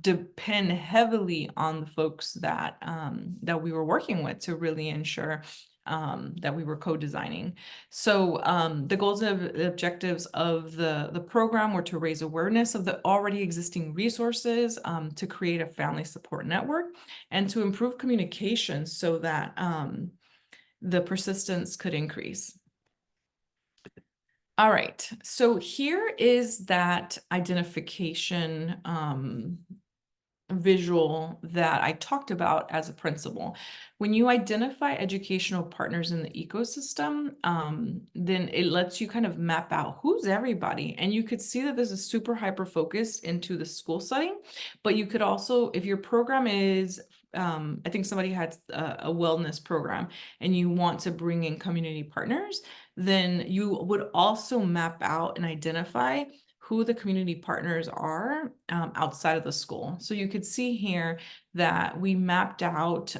depend heavily on the folks that we were working with to really ensure that we were co-designing. So the goals and objectives of the program were to raise awareness of the already existing resources, to create a family support network, and to improve communication so that the persistence could increase. All right, so here is that identification visual that I talked about as a principle. When you identify educational partners in the ecosystem, then it lets you kind of map out who's everybody. And you could see that this is super hyper focused into the school setting, but you could also, if your program is, I think somebody had a wellness program and you want to bring in community partners, then you would also map out and identify who the community partners are outside of the school. So you could see here that we mapped out,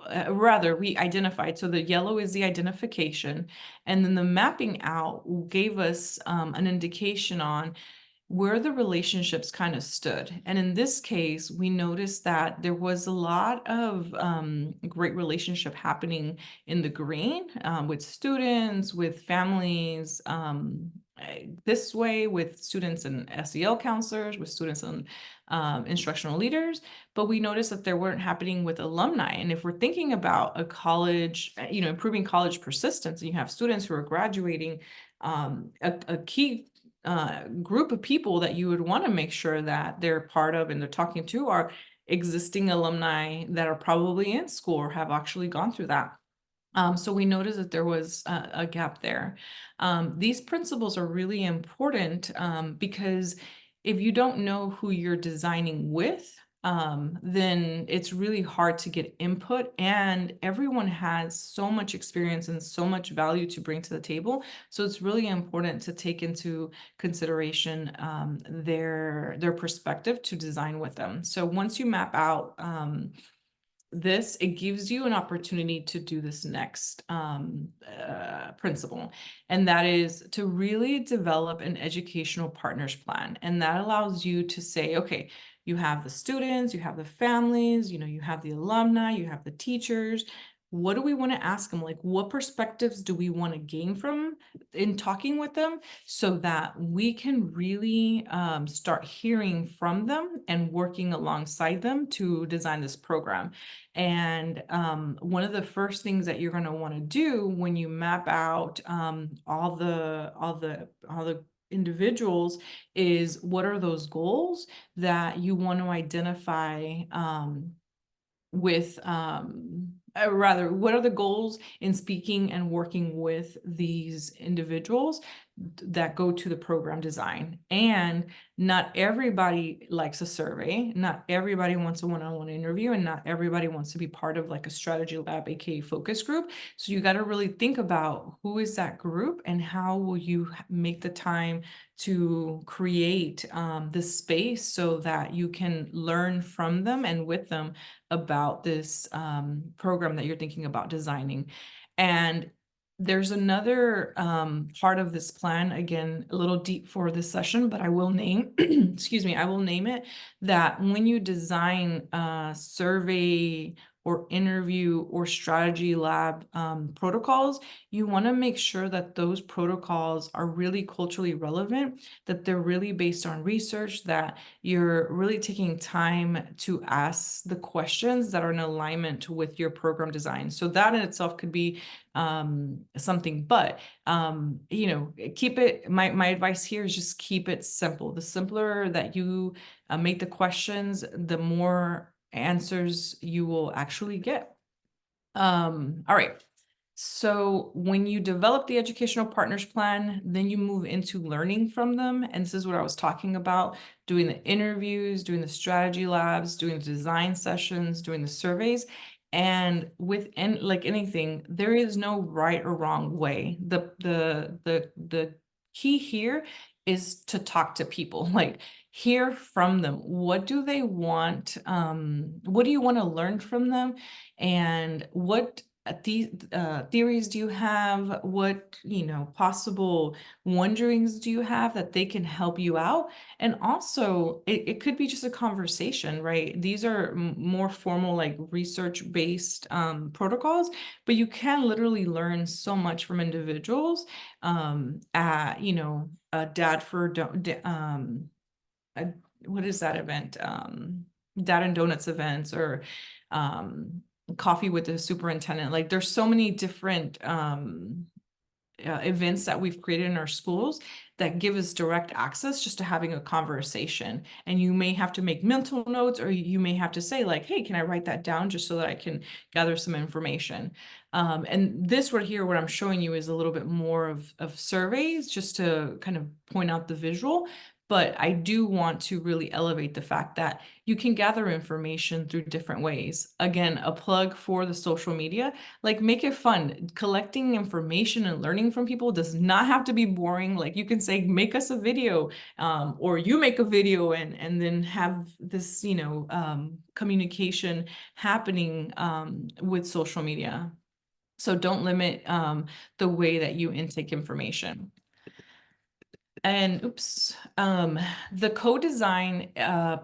we identified, so the yellow is the identification, and then the mapping out gave us an indication on where the relationships kind of stood. And in this case, we noticed that there was a lot of great relationship happening in the green, with students, with families, this way with students and SEL counselors, with students and instructional leaders. But we noticed that there weren't happening with alumni. And if we're thinking about a college, improving college persistence, and you have students who are graduating, a key group of people that you would want to make sure that they're part of and they're talking to are existing alumni that are probably in school or have actually gone through that. So we noticed that there was a gap there. These principles are really important, because if you don't know who you're designing with, then it's really hard to get input, and everyone has so much experience and so much value to bring to the table. So it's really important to take into consideration their perspective to design with them. So once you map out this, it gives you an opportunity to do this next principle, and that is to really develop an educational partners plan. And that allows you to say, okay, you have the students, you have the families, you have the alumni, you have the teachers. What do we want to ask them? Like, what perspectives do we want to gain from in talking with them, so that we can really start hearing from them and working alongside them to design this program. And one of the first things that you're going to want to do when you map out all the individuals is, what are those goals that you want to identify with rather, what are the goals in speaking and working with these individuals that go to the program design? And not everybody likes a survey, not everybody wants a one-on-one interview, and not everybody wants to be part of like a strategy lab, aka focus group. So you got to really think about who is that group and how will you make the time to create this space so that you can learn from them and with them about this program that you're thinking about designing. And there's another part of this plan, again, a little deep for this session, but I will name, excuse me, I will name it, that when you design a survey or interview or strategy lab protocols, you want to make sure that those protocols are really culturally relevant, that they're really based on research, that you're really taking time to ask the questions that are in alignment with your program design. So that in itself could be something, but keep it, my advice here is just keep it simple. The simpler that you make the questions, the more answers you will actually get. All right. So when you develop the educational partners plan, then you move into learning from them. And this is what I was talking about, doing the interviews, doing the strategy labs, doing the design sessions, doing the surveys. And within, like anything, there is no right or wrong way. The key here is to talk to people, like hear from them. What do they want? What do you want to learn from them? And what these theories do you have? What, possible wonderings do you have that they can help you out? And also, it could be just a conversation, right? These are more formal, like research-based protocols, but you can literally learn so much from individuals at, a dad for a, what is that event? Dad and Donuts events, or coffee with the superintendent. Like there's so many different events that we've created in our schools that give us direct access just to having a conversation. And you may have to make mental notes, or you may have to say like, hey, can I write that down just so that I can gather some information? And this right here, what I'm showing you is a little bit more of surveys, just to kind of point out the visual. But I do want to really elevate the fact that you can gather information through different ways. Again, a plug for the social media, like make it fun. Collecting information and learning from people does not have to be boring. Like you can say, make us a video, or you make a video, and then have this, communication happening with social media. So don't limit the way that you intake information. And oops, the co-design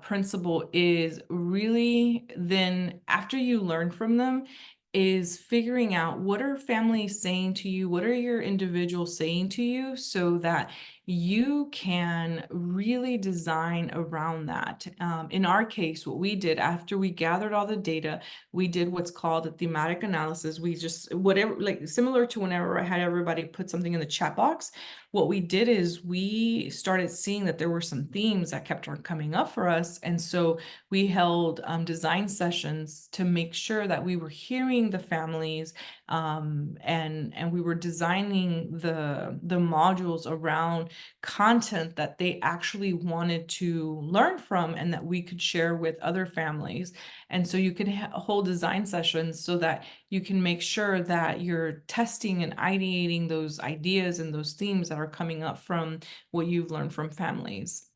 principle is really then after you learn from them is figuring out what are families saying to you, what are your individuals saying to you so that you can really design around that. In our case, what we did after we gathered all the data, we did what's called a thematic analysis. We just, whatever, like similar to whenever I had everybody put something in the chat box, what we did is we started seeing that there were some themes that kept on coming up for us. And so we held design sessions to make sure that we were hearing the families and we were designing the modules around content that they actually wanted to learn from and that we could share with other families. And so you could hold design sessions so that you can make sure that you're testing and ideating those ideas and those themes that are coming up from what you've learned from families.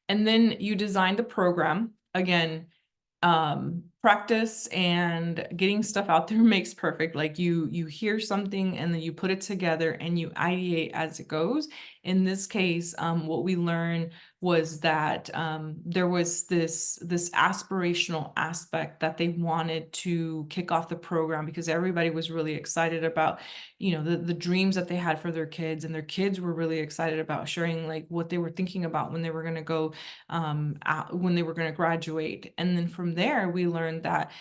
And then you design the program. Again, practice and getting stuff out there makes perfect. Like you hear something and then you put it together and you ideate as it goes. In this case, what we learned was that there was this aspirational aspect that they wanted to kick off the program because everybody was really excited about, you know, the dreams that they had for their kids, and their kids were really excited about sharing like what they were thinking about when they were going to go when they were going to graduate. And then from there, we learned that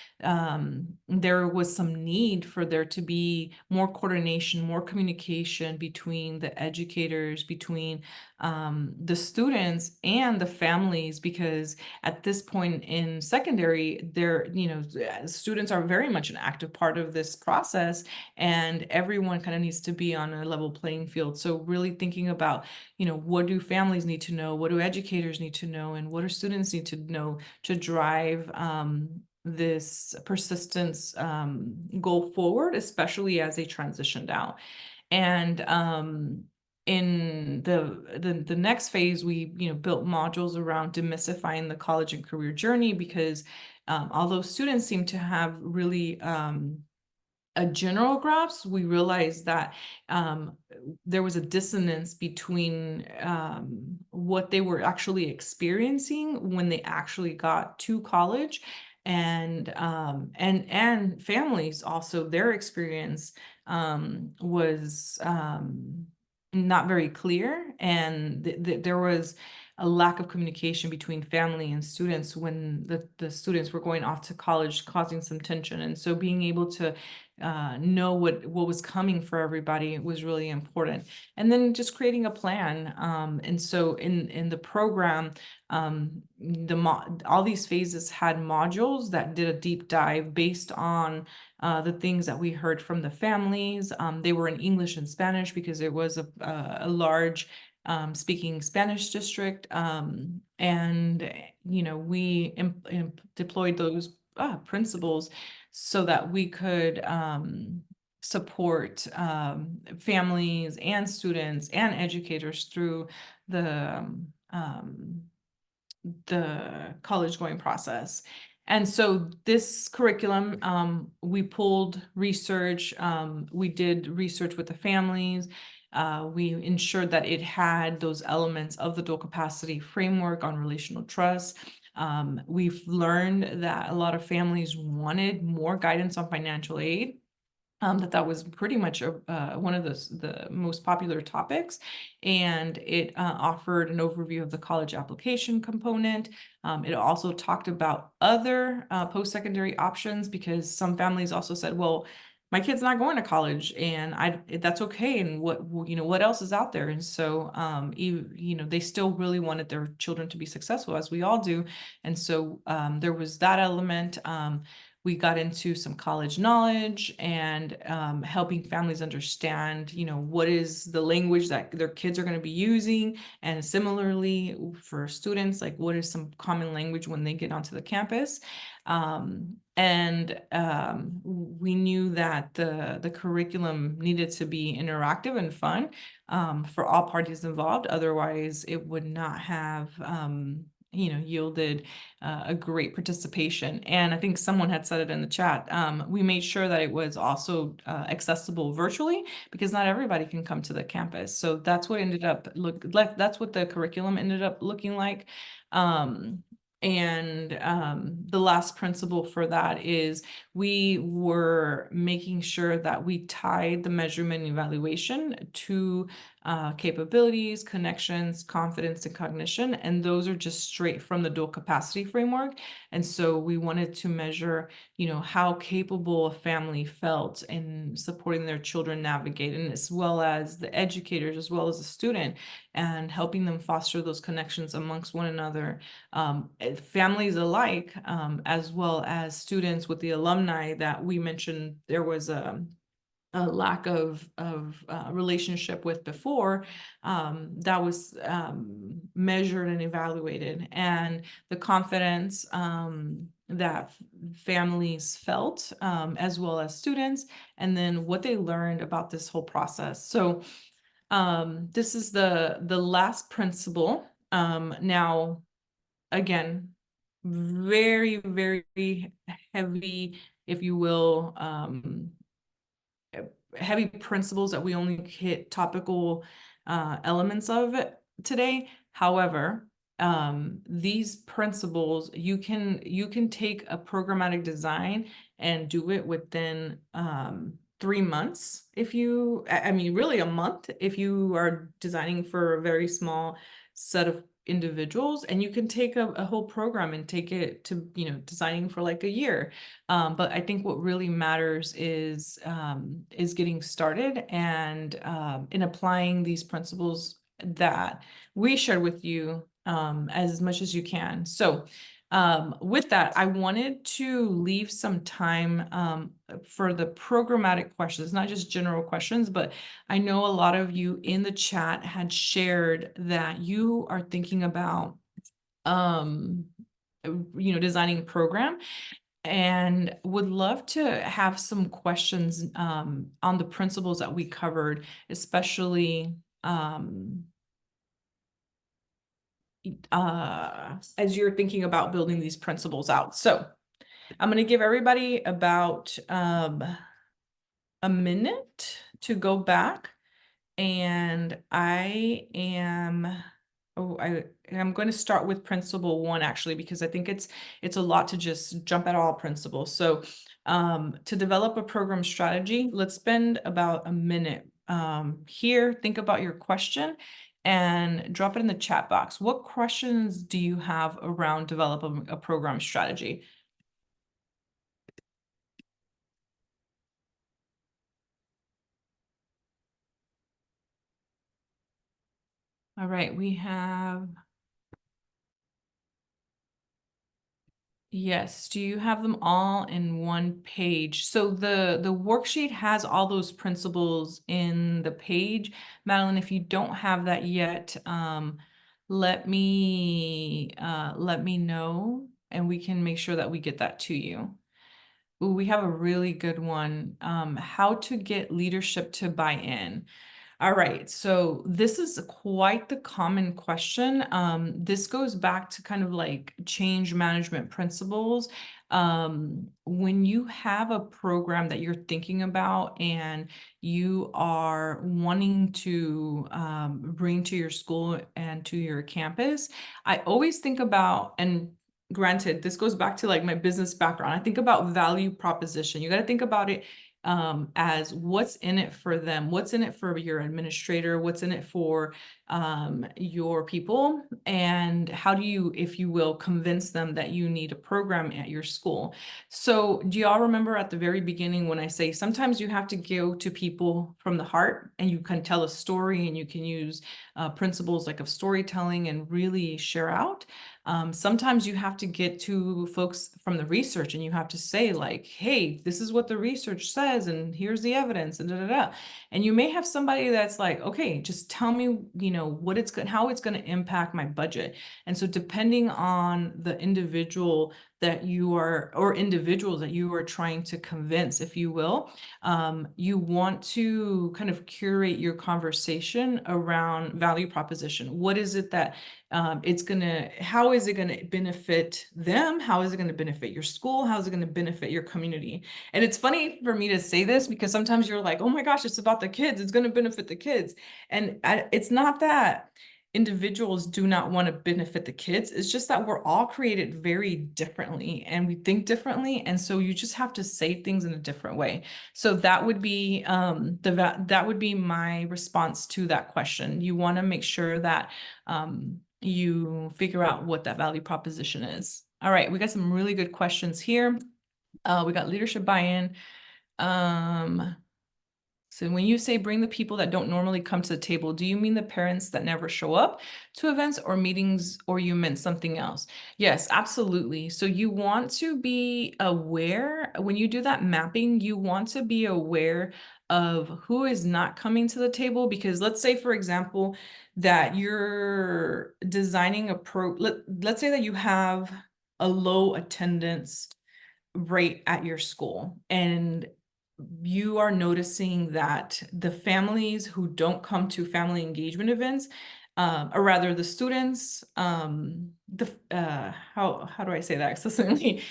there was some need for there to be more coordination, more communication between the educators, between the students and the families, because at this point in secondary, students are very much an active part of this process, and everyone kind of needs to be on a level playing field. So really thinking about, what do families need to know? What do educators need to know? And what do students need to know to drive this persistence goal forward, especially as they transitioned out. And in the next phase, we built modules around demystifying the college and career journey, because although students seem to have really a general grasp, we realized that there was a dissonance between what they were actually experiencing when they actually got to college, and families also, their experience was not very clear, and there was a lack of communication between family and students when the students were going off to college, causing some tension. And so being able to know what was coming for everybody was really important. And then just creating a plan. And so in the program, all these phases had modules that did a deep dive based on the things that we heard from the families. They were in English and Spanish because it was a large speaking Spanish district. And we deployed those principles so that we could support families and students and educators through the college going process. And so this curriculum, we pulled research, we did research with the families, we ensured that it had those elements of the dual capacity framework on relational trust. We've learned that a lot of families wanted more guidance on financial aid. That was pretty much one of the most popular topics, and it offered an overview of the college application component. It also talked about other post-secondary options, because some families also said, well, my kid's not going to college, and that's okay, and what else is out there? And so they still really wanted their children to be successful, as we all do. And so there was that element. We got into some college knowledge and helping families understand, what is the language that their kids are going to be using. And similarly for students, like what is some common language when they get onto the campus. We knew that the curriculum needed to be interactive and fun for all parties involved. Otherwise, it would not have yielded a great participation. And I think someone had said it in the chat. We made sure that it was also accessible virtually, because not everybody can come to the campus. So that's what ended up that's what the curriculum ended up looking like. The last principle for that is we were making sure that we tied the measurement and evaluation to capabilities, connections, confidence, and cognition. And those are just straight from the dual capacity framework. And so we wanted to measure, how capable a family felt in supporting their children navigate, and as well as the educators, as well as the student, and helping them foster those connections amongst one another, families alike, as well as students with the alumni that we mentioned there was a lack of relationship with before, that was measured and evaluated, and the confidence that families felt, as well as students, and then what they learned about this whole process. So this is the last principle. Now, again, very, very heavy, if you will, heavy principles that we only hit topical elements of it today. However, these principles, you can take a programmatic design and do it within 3 months. If you, I mean, really a month, if you are designing for a very small set of individuals, and you can take a whole program and take it to, designing for like a year. But I think what really matters is getting started and in applying these principles that we shared with you as much as you can. So with that, I wanted to leave some time for the programmatic questions, not just general questions, but I know a lot of you in the chat had shared that you are thinking about designing a program, and would love to have some questions on the principles that we covered, especially as you're thinking about building these principles out. So I'm going to give everybody about a minute to go back, and I am going to start with principle 1, actually, because I think it's a lot to just jump at all principles. So to develop a program strategy, let's spend about a minute here. Think about your question and drop it in the chat box. What questions do you have around developing a program strategy? All right, we have, yes, do you have them all in one page? So the worksheet has all those principles in the page. Madeline, if you don't have that yet, let me know, and we can make sure that we get that to you. Ooh, we have a really good one. How to get leadership to buy in. All right, so this is quite the common question. This goes back to kind of like change management principles. When you have a program that you're thinking about and you are wanting to bring to your school and to your campus, I always think about, and granted, this goes back to like my business background, I think about value proposition. You got to think about it as what's in it for them, what's in it for your administrator, what's in it for your people, and how do you, if you will, convince them that you need a program at your school. So do y'all remember at the very beginning when I say sometimes you have to go to people from the heart, and you can tell a story, and you can use principles like of storytelling and really share out. Sometimes you have to get to folks from the research, and you have to say like, hey, this is what the research says, and here's the evidence, and da, da, da. And you may have somebody that's like, okay, just tell me, how it's going to impact my budget. And so depending on the individual, that you are, or individuals that you are trying to convince, if you will. You want to kind of curate your conversation around value proposition. What is it that how is it gonna benefit them? How is it gonna benefit your school? How is it gonna benefit your community? And it's funny for me to say this because sometimes you're like, oh my gosh, it's about the kids. It's gonna benefit the kids. And it's not that individuals do not want to benefit the kids. It's just that we're all created very differently and we think differently. And so you just have to say things in a different way. So that would be that would be my response to that question. You want to make sure that you figure out what that value proposition is. All right, we got some really good questions here. We got leadership buy-in. So when you say bring the people that don't normally come to the table, do you mean the parents that never show up to events or meetings, or you meant something else? Yes, absolutely. So you want to be aware when you do that mapping, you want to be aware of who is not coming to the table, because let's say, for example, that you're designing let's say that you have a low attendance rate at your school, and you are noticing that the families who don't come to family engagement events, or rather the students, how do I say that accessibility?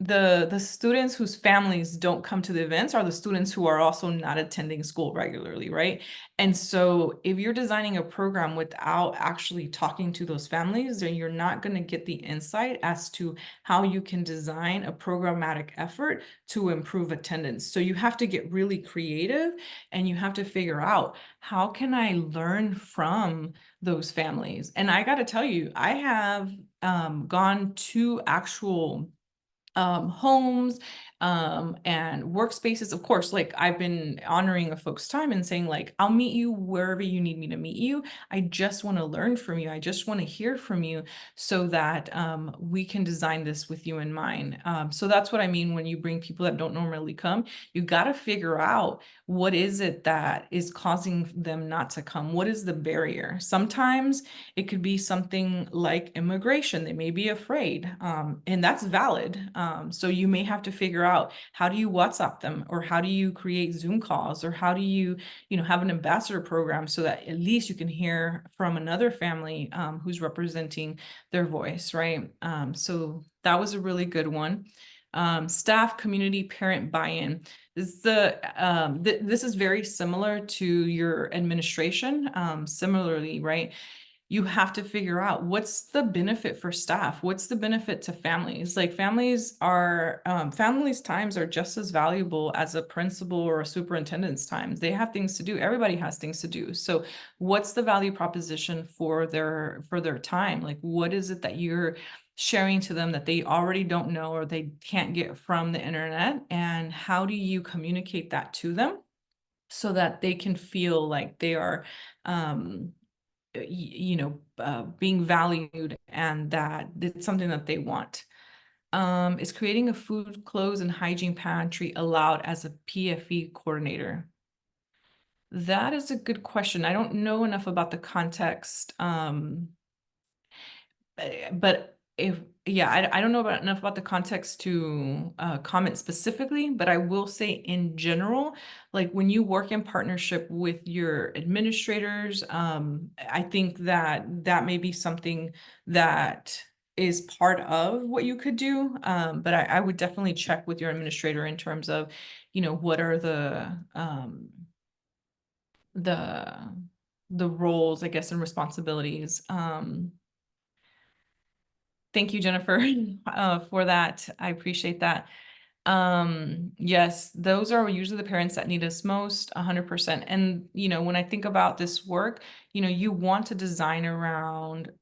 The students whose families don't come to the events are the students who are also not attending school regularly, right? And so if you're designing a program without actually talking to those families, then you're not going to get the insight as to how you can design a programmatic effort to improve attendance. So you have to get really creative and you have to figure out, how can I learn from those families? And I got to tell you, I have gone to actual homes and workspaces. Of course, like I've been honoring a folks' time and saying, like, I'll meet you wherever you need me to meet you. I just want to learn from you. I just want to hear from you so that we can design this with you in mind. So that's what I mean when you bring people that don't normally come. You got to figure out, what is it that is causing them not to come? What is the barrier? Sometimes it could be something like immigration. They may be afraid, and that's valid. So you may have to figure out, how do you WhatsApp them, or how do you create Zoom calls, or how do you, have an ambassador program so that at least you can hear from another family who's representing their voice, right? So that was a really good one. Staff, community, parent buy-in. This is very similar to your administration. Similarly, right? You have to figure out, what's the benefit for staff? What's the benefit to families? Like families' times are just as valuable as a principal or a superintendent's time. They have things to do. Everybody has things to do. So what's the value proposition for their time? Like, what is it that you're sharing to them that they already don't know or they can't get from the internet? And how do you communicate that to them so that they can feel like they are being valued and that it's something that they want? Is creating a food, clothes, and hygiene pantry allowed as a PFE coordinator? That is a good question. I don't know enough about the context. But I don't know enough about the context to comment specifically, but I will say in general, like when you work in partnership with your administrators, I think that may be something that is part of what you could do. But I would definitely check with your administrator in terms of, what are the the roles, I guess, and responsibilities. Thank you, Jennifer, for that. I appreciate that. Yes, those are usually the parents that need us most, 100%. And, when I think about this work, you want to design around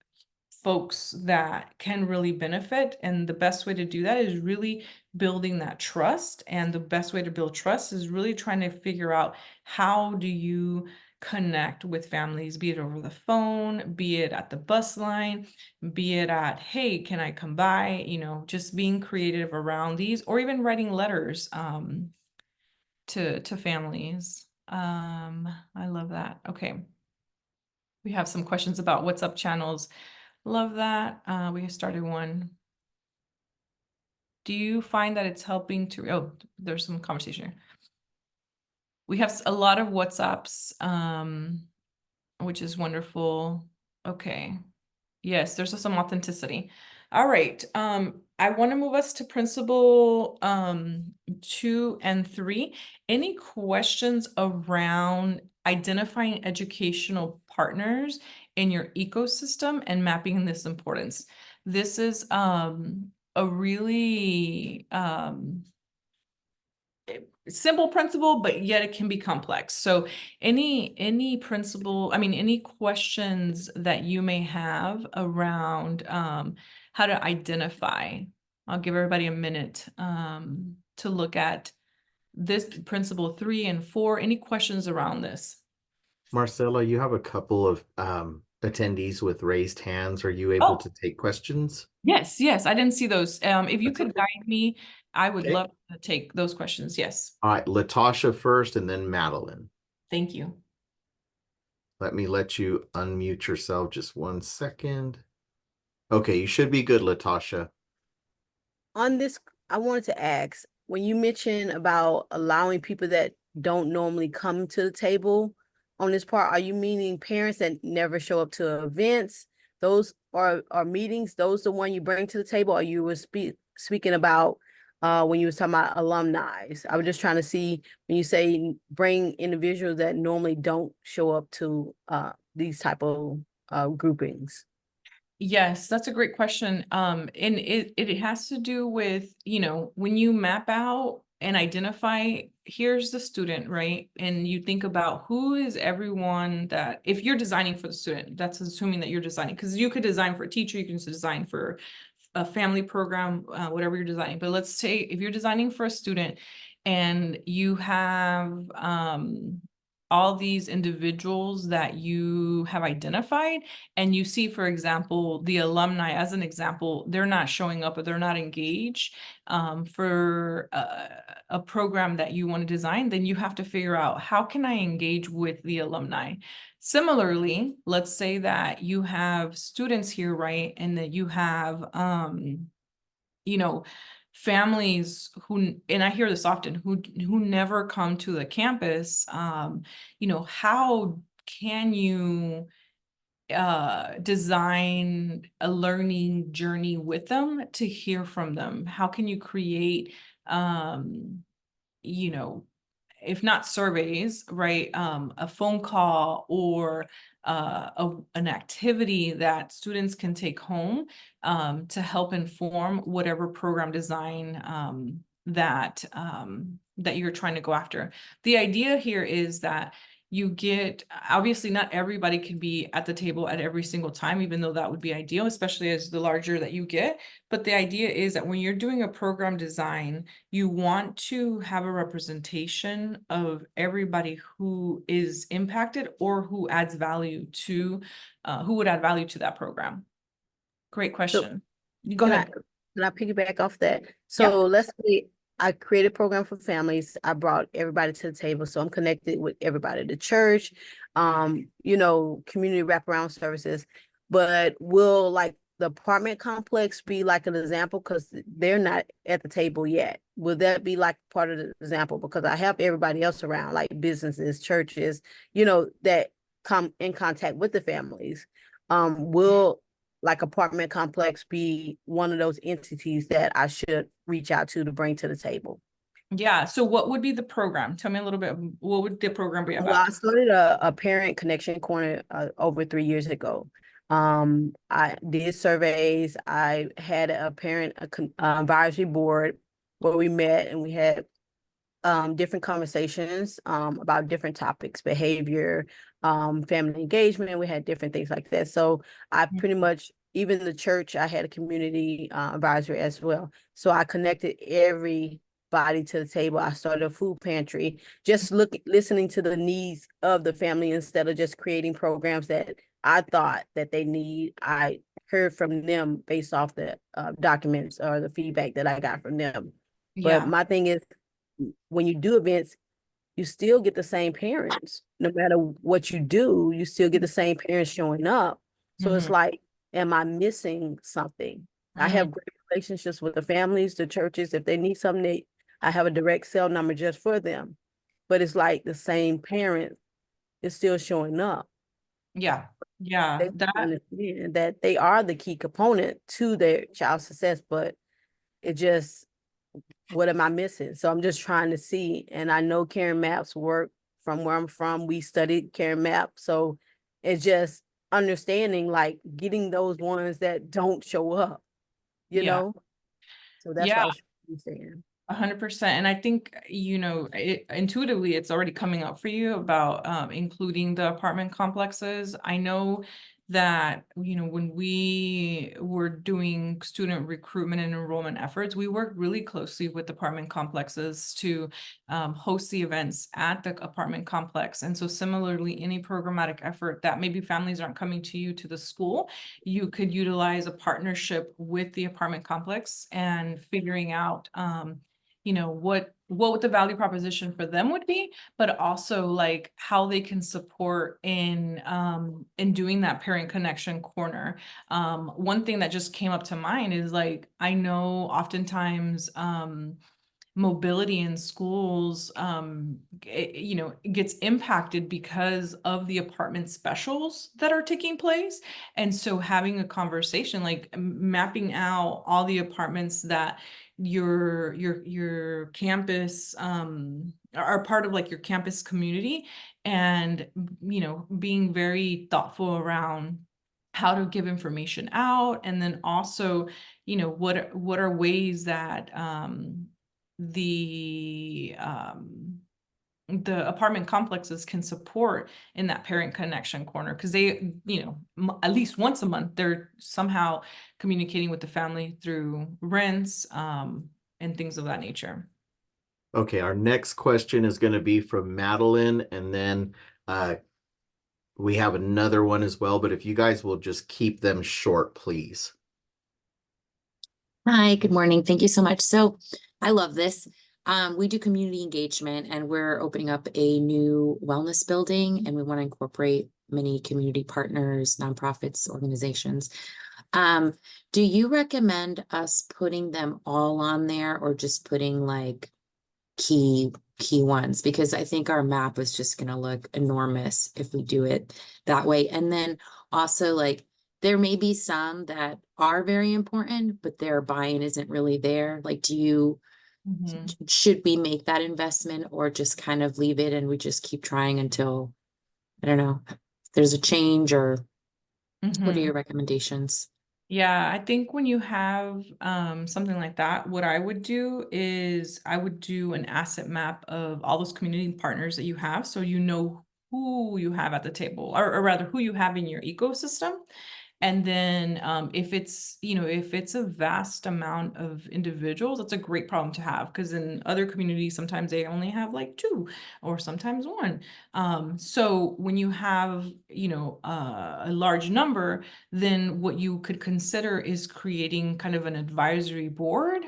folks that can really benefit. And the best way to do that is really building that trust. And the best way to build trust is really trying to figure out, how do you connect with families, be it over the phone, be it at the bus line, be it at, hey, can I come by? Just being creative around these, or even writing letters to families. I love that. Okay. We have some questions about WhatsApp channels. Love that. We started one. Do you find that it's helping to, oh, there's some conversation here. We have a lot of WhatsApps, which is wonderful. Okay. Yes, there's some authenticity. All right. I want to move us to principle 2 and 3. Any questions around identifying educational partners in your ecosystem and mapping this importance? This is a really simple principle, but yet it can be complex. So any principle, I mean, any questions that you may have around how to identify, I'll give everybody a minute to look at this principle 3 and 4. Any questions around this? Marcela, you have a couple of attendees with raised hands. Are you able Oh, to take questions? yes, yes, I didn't see those. If you That's could okay. guide me, I would Okay. love to take those questions. Yes, All right, Latasha first and then Madeline. thank you. Let you unmute yourself just 1 second. Okay, you should be good, Latasha. On this, I wanted to ask, when you mentioned about allowing people that don't normally come to the table on this part, are you meaning parents that never show up to events? Those are meetings, those the one you bring to the table, or you were speaking about when you was talking about alumni? I was just trying to see when you say bring individuals that normally don't show up to these type of groupings. Yes, that's a great question. And it has to do with, you know, when you map out and identify, here's the student, right? And you think about who is everyone that, if you're designing for the student, that's assuming that you're designing, because you could design for a teacher, you can design for a family program, whatever you're designing. But let's say if you're designing for a student and you have all these individuals that you have identified, and you see, for example, the alumni as an example, they're not showing up or they're not engaged for a program that you want to design, then you have to figure out, how can I engage with the alumni? Similarly, let's say that you have students here, right? And that you have, you know, families who, and I hear this often, who never come to the campus. You know, how can you design a learning journey with them to hear from them? How can you create, you know, if not surveys, right, a phone call or an activity that students can take home to help inform whatever program design that you're trying to go after. The idea here is that you get, obviously not everybody can be at the table at every single time, even though that would be ideal, especially as the larger that you get. But the idea is that when you're doing a program design, you want to have a representation of everybody who is impacted or who adds value to, who would add value to that program. Great So question. Go Can I ahead. can I piggyback off that? Yeah. So let's say I created a program for families. I brought everybody to the table. So I'm connected with everybody, the church, community wraparound services. But will like the apartment complex be like an example? Because they're not at the table yet. Will that be like part of the example? Because I have everybody else around, like businesses, churches, that come in contact with the families. Will like apartment complex be one of those entities that I should reach out to bring to the table? Yeah. So what would be the program? Tell me a little bit. What would the program be Well, about? I started a parent connection corner over 3 years ago. I did surveys. I had a parent advisory board where we met and we had different conversations about different topics, behavior, family engagement. We had different things like that. So I pretty much, even the church, I had a community advisory as well. So I connected everybody to the table. I started a food pantry, just listening to the needs of the family instead of just creating programs that I thought that they need. I heard from them based off the documents or the feedback that I got from them. But Yeah. my thing is, when you do events, you still get the same parents. No matter what you do, you still get the same parents showing up. So it's Mhm. like, am I missing something? I have Mhm. great relationships with the families, the churches. If they need something, I have a direct cell number just for them. But it's like the same parent is still showing up. Yeah. Yeah. They understand that they are the key component to their child's success, but it just, what am I missing? So I'm just trying to see, and I know Karen Maps work from where I'm from. We studied Karen Map. So it's just understanding, like getting those ones that don't show up, you Yeah. know? So that's what Yeah. I was saying. 100%. And I think, intuitively, it's already coming up for you about including the apartment complexes. I know that, when we were doing student recruitment and enrollment efforts, we worked really closely with apartment complexes to host the events at the apartment complex. And so similarly, any programmatic effort that maybe families aren't coming to you to the school, you could utilize a partnership with the apartment complex and figuring out what the value proposition for them would be, but also like how they can support in doing that parent connection corner. One thing that just came up to mind is like, I know oftentimes mobility in schools gets impacted because of the apartment specials that are taking place. And so having a conversation, like mapping out all the apartments that your campus are part of, like your campus community, and being very thoughtful around how to give information out. And then also, what are ways that the the apartment complexes can support in that parent connection corner, because they, at least once a month, they're somehow communicating with the family through rents and things of that nature. Okay, our next question is going to be from Madeline, and then we have another one as well, but if you guys will just keep them short, please. Hi, good morning. Thank you so much. So I love this. We do community engagement and we're opening up a new wellness building, and we want to incorporate many community partners, nonprofits, organizations. Do you recommend us putting them all on there, or just putting like key ones? Because I think our map is just going to look enormous if we do it that way. And then also, like, there may be some that are very important, but their buy-in isn't really there. Like, should we make that investment, or just kind of leave it and we just keep trying until, I don't know, there's a change? Or what are your recommendations? Yeah, I think when you have something like that, what I would do is I would do an asset map of all those community partners that you have, so you know who you have at the table, or rather who you have in your ecosystem. And then if it's a vast amount of individuals, that's a great problem to have, because in other communities, sometimes they only have like 2 or sometimes 1. So when you have, a large number, then what you could consider is creating kind of an advisory board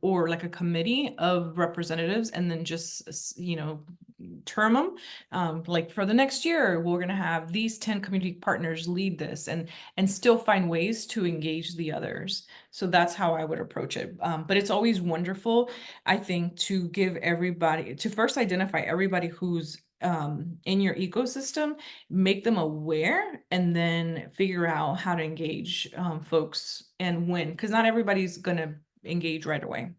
or like a committee of representatives, and then just, term them. Like for the next year, we're going to have these 10 community partners lead this, and still find ways to engage the others. So that's how I would approach it. But it's always wonderful, I think, to first identify everybody who's in your ecosystem, make them aware, and then figure out how to engage folks and when, because not everybody's going to engage right away.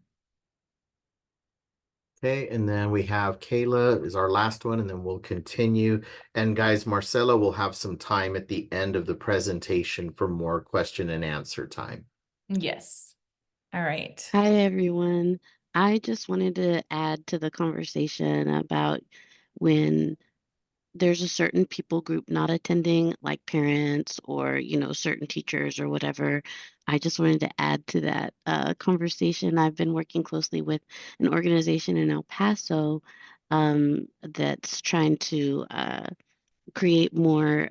Okay, and then we have Kayla is our last one, and then we'll continue. And guys, Marcela will have some time at the end of the presentation for more question and answer time. Yes. All right. Hi, everyone. I just wanted to add to the conversation about when there's a certain people group not attending, like parents or, certain teachers or whatever. I just wanted to add to that conversation. I've been working closely with an organization in El Paso that's trying to create more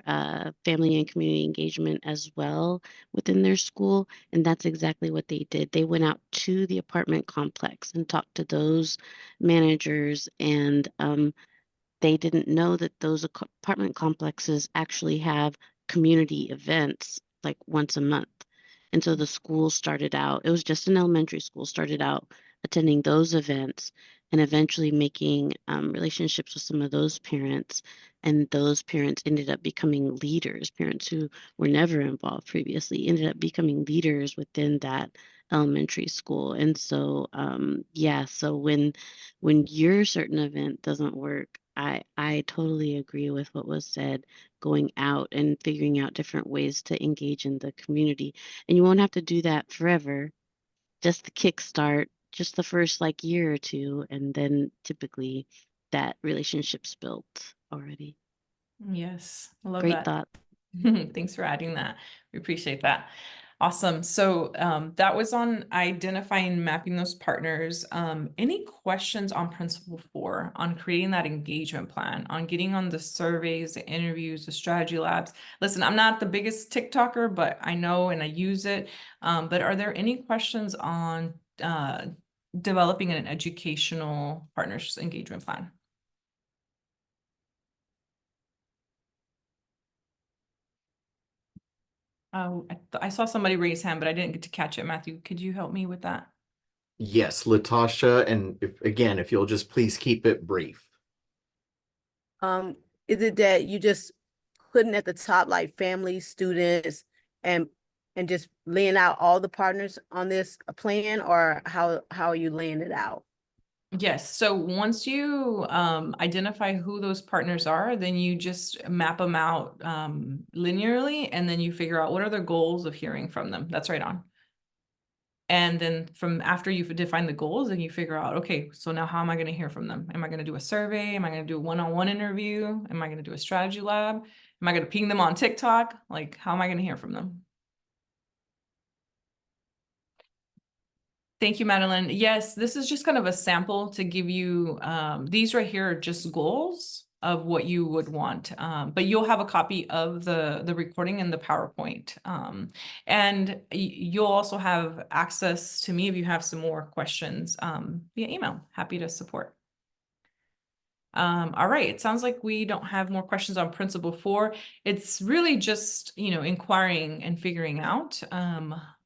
family and community engagement as well within their school. And that's exactly what they did. They went out to the apartment complex and talked to those managers, and they didn't know that those apartment complexes actually have community events like once a month. And so the school started out, it was just an elementary school, started out attending those events and eventually making relationships with some of those parents. And those parents ended up becoming leaders. Parents who were never involved previously ended up becoming leaders within that elementary school. And so, yeah, so when your certain event doesn't work, I totally agree with what was said, going out and figuring out different ways to engage in the community. And you won't have to do that forever, just the kickstart, just the first like year or two, and then typically that relationship's built already. Yes, I love Great that. thought. Thanks for adding that. We appreciate that. Awesome. So that was on identifying and mapping those partners. Any questions on principle 4 on creating that engagement plan, on getting on the surveys, the interviews, the strategy labs? Listen, I'm not the biggest TikToker, but I know and I use it. But are there any questions on developing an educational partners engagement plan? I saw somebody raise hand, but I didn't get to catch it. Matthew, could you help me with that? Yes, Latasha, and if you'll just please keep it brief. Is it that you just putting at the top like families, students, and just laying out all the partners on this plan, or how are you laying it out? Yes. So once you identify who those partners are, then you just map them out linearly, and then you figure out what are the goals of hearing from them. That's right on. And then from after you've defined the goals, and you figure out, okay, so now how am I going to hear from them? Am I going to do a survey? Am I going to do a one-on-one interview? Am I going to do a strategy lab? Am I going to ping them on TikTok? Like, how am I going to hear from them? Thank you, Madeline. Yes, this is just kind of a sample to give you, these right here are just goals of what you would want. But you'll have a copy of the recording and the PowerPoint. And you'll also have access to me if you have some more questions via email. Happy to support. All right, it sounds like we don't have more questions on principle 4. It's really just, inquiring and figuring out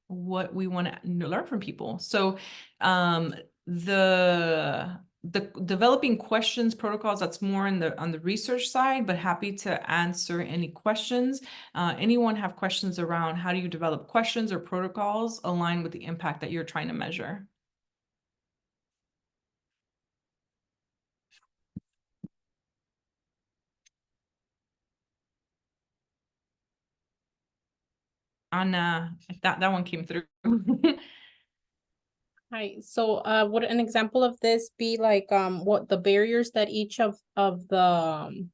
what we want to learn from people. So the developing questions protocols, that's more on the research side, but happy to answer any questions. Anyone have questions around how do you develop questions or protocols aligned with the impact that you're trying to measure? Anna, that one came through. Hi, so would an example of this be like what the barriers that each of the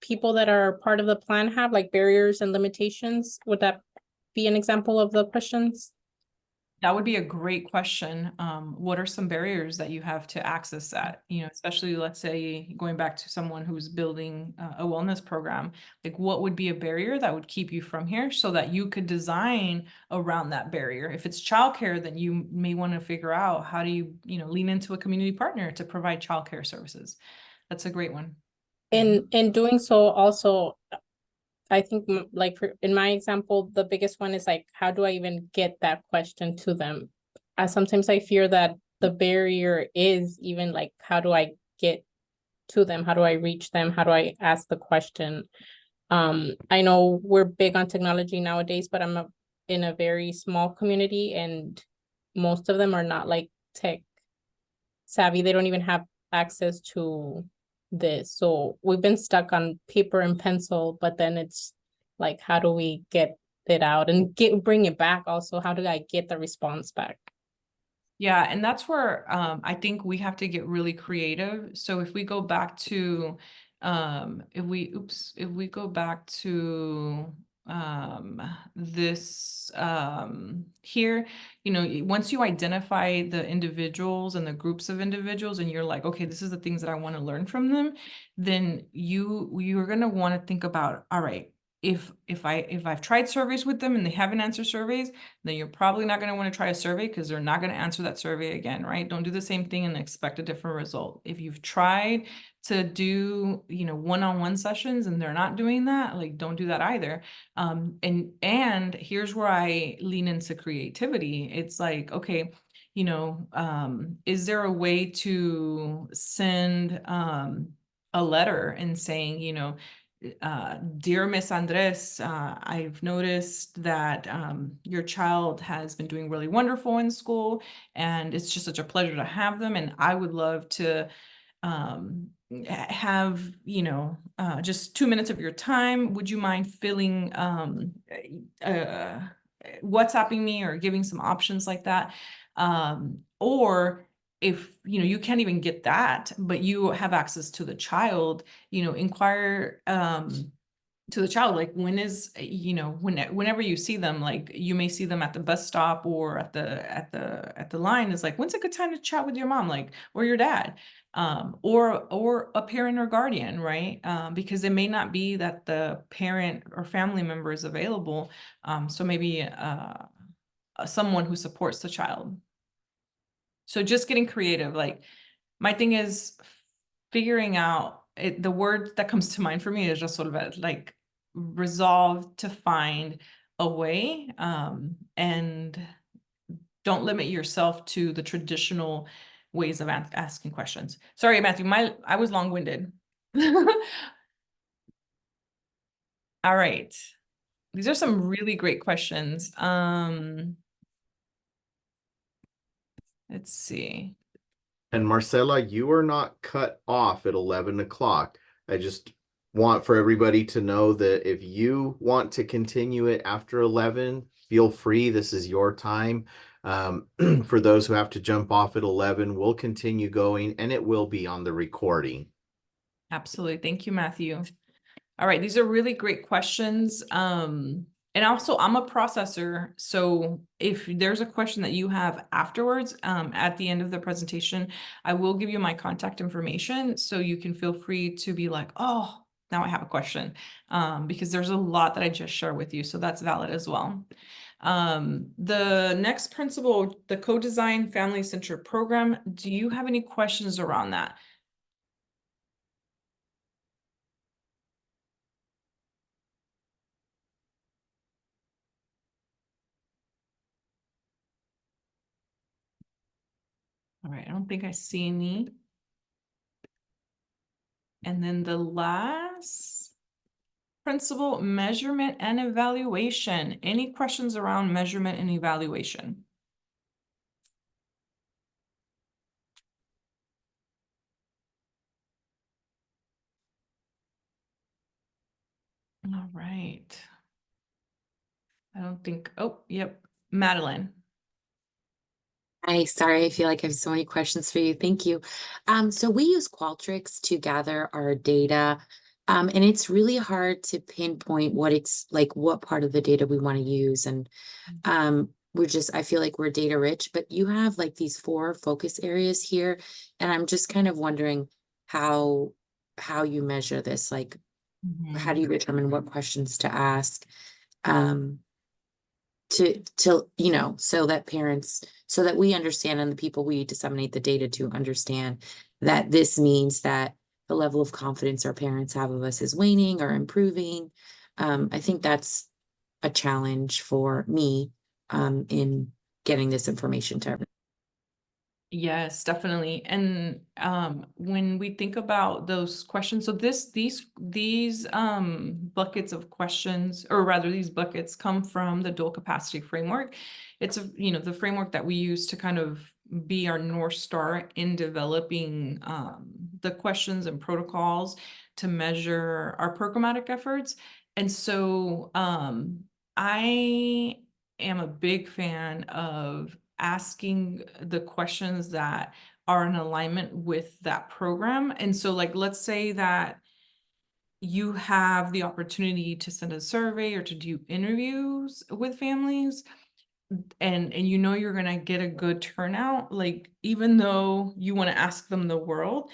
people that are part of the plan have, like barriers and limitations? Would that be an example of the questions? That would be a great question. What are some barriers that you have to access that? Especially let's say going back to someone who's building a wellness program, like what would be a barrier that would keep you from here so that you could design around that barrier? If it's childcare, then you may want to figure out how do you, lean into a community partner to provide childcare services. That's a great one. In doing so, also, I think like in my example, the biggest one is like, how do I even get that question to them? Sometimes I fear that the barrier is even like, how do I get to them? How do I reach them? How do I ask the question? I know we're big on technology nowadays, but I'm in a very small community, and most of them are not like tech savvy. They don't even have access to this. So we've been stuck on paper and pencil, but then it's like, how do we get it out and bring it back? Also, how do I get the response back? Yeah, and that's where I think we have to get really creative. So if we go back to if we go back to this here, once you identify the individuals and the groups of individuals, and you're like, okay, this is the things that I want to learn from them, then you're going to want to think about, all right, if I've tried surveys with them and they haven't answered surveys, then you're probably not going to want to try a survey because they're not going to answer that survey again, right? Don't do the same thing and expect a different result. If you've tried to do, you know, one-on-one sessions and they're not doing that, like, don't do that either. And here's where I lean into creativity. It's like, okay, you know, is there a way to send a letter and saying, you know, dear Miss Andres, I've noticed that your child has been doing really wonderful in school, and it's just such a pleasure to have them. And I would love to have, you know, just 2 minutes of your time. Would you mind filling, WhatsApping me or giving some options like that? Or if, you know, you can't even get that, but you have access to the child, you know, inquire to the child, like, when is, you know, whenever you see them, like, you may see them at the bus stop or at the line, is like, when's a good time to chat with your mom, like, or your dad, or a parent or guardian, right? Because it may not be that the parent or family member is available, so maybe someone who supports the child. So just getting creative. Like, my thing is figuring out it. The word that comes to mind for me is just sort of like resolve to find a way, and don't limit yourself to the traditional ways of asking questions. Sorry, Matthew, I was long-winded. All right. These are some really great questions. Let's see. And Marcela, you are not cut off at 11 o'clock. I just want for everybody to know that if you want to continue it after 11, feel free. This is your time. For those who have to jump off at 11, we'll continue going, and it will be on the recording. Absolutely. Thank you, Matthew. All right. These are really great questions. And also, I'm a processor. So if there's a question that you have afterwards, at the end of the presentation, I will give you my contact information. So you can feel free to be like, oh, now I have a question, because there's a lot that I just shared with you. So that's valid as well. The next principle, the co-design family-centered program. Do you have any questions around that? All right, I don't think I see any. And then the last principle, measurement and evaluation. Any questions around measurement and evaluation? All right. I don't think, oh, yep, Madeline. Hi, sorry, I feel like I have so many questions for you. Thank you. So we use Qualtrics to gather our data. And it's really hard to pinpoint what it's like, what part of the data we want to use. And I feel like we're data rich, but you have like these 4 focus areas here. And I'm just kind of wondering how you measure this, like, how do you determine what questions to ask? To you know, so that we understand, and the people we disseminate the data to understand that this means that the level of confidence our parents have of us is waning or improving. I think that's a challenge for me in getting this information to everyone. Yes, definitely. And when we think about those questions, so these buckets of questions, or rather these buckets, come from the dual capacity framework. It's the framework that we use to kind of be our North Star in developing the questions and protocols to measure our programmatic efforts. And so I am a big fan of asking the questions that are in alignment with that program. And so, like, let's say that you have the opportunity to send a survey or to do interviews with families, and you know you're going to get a good turnout. Like, even though you want to ask them the world,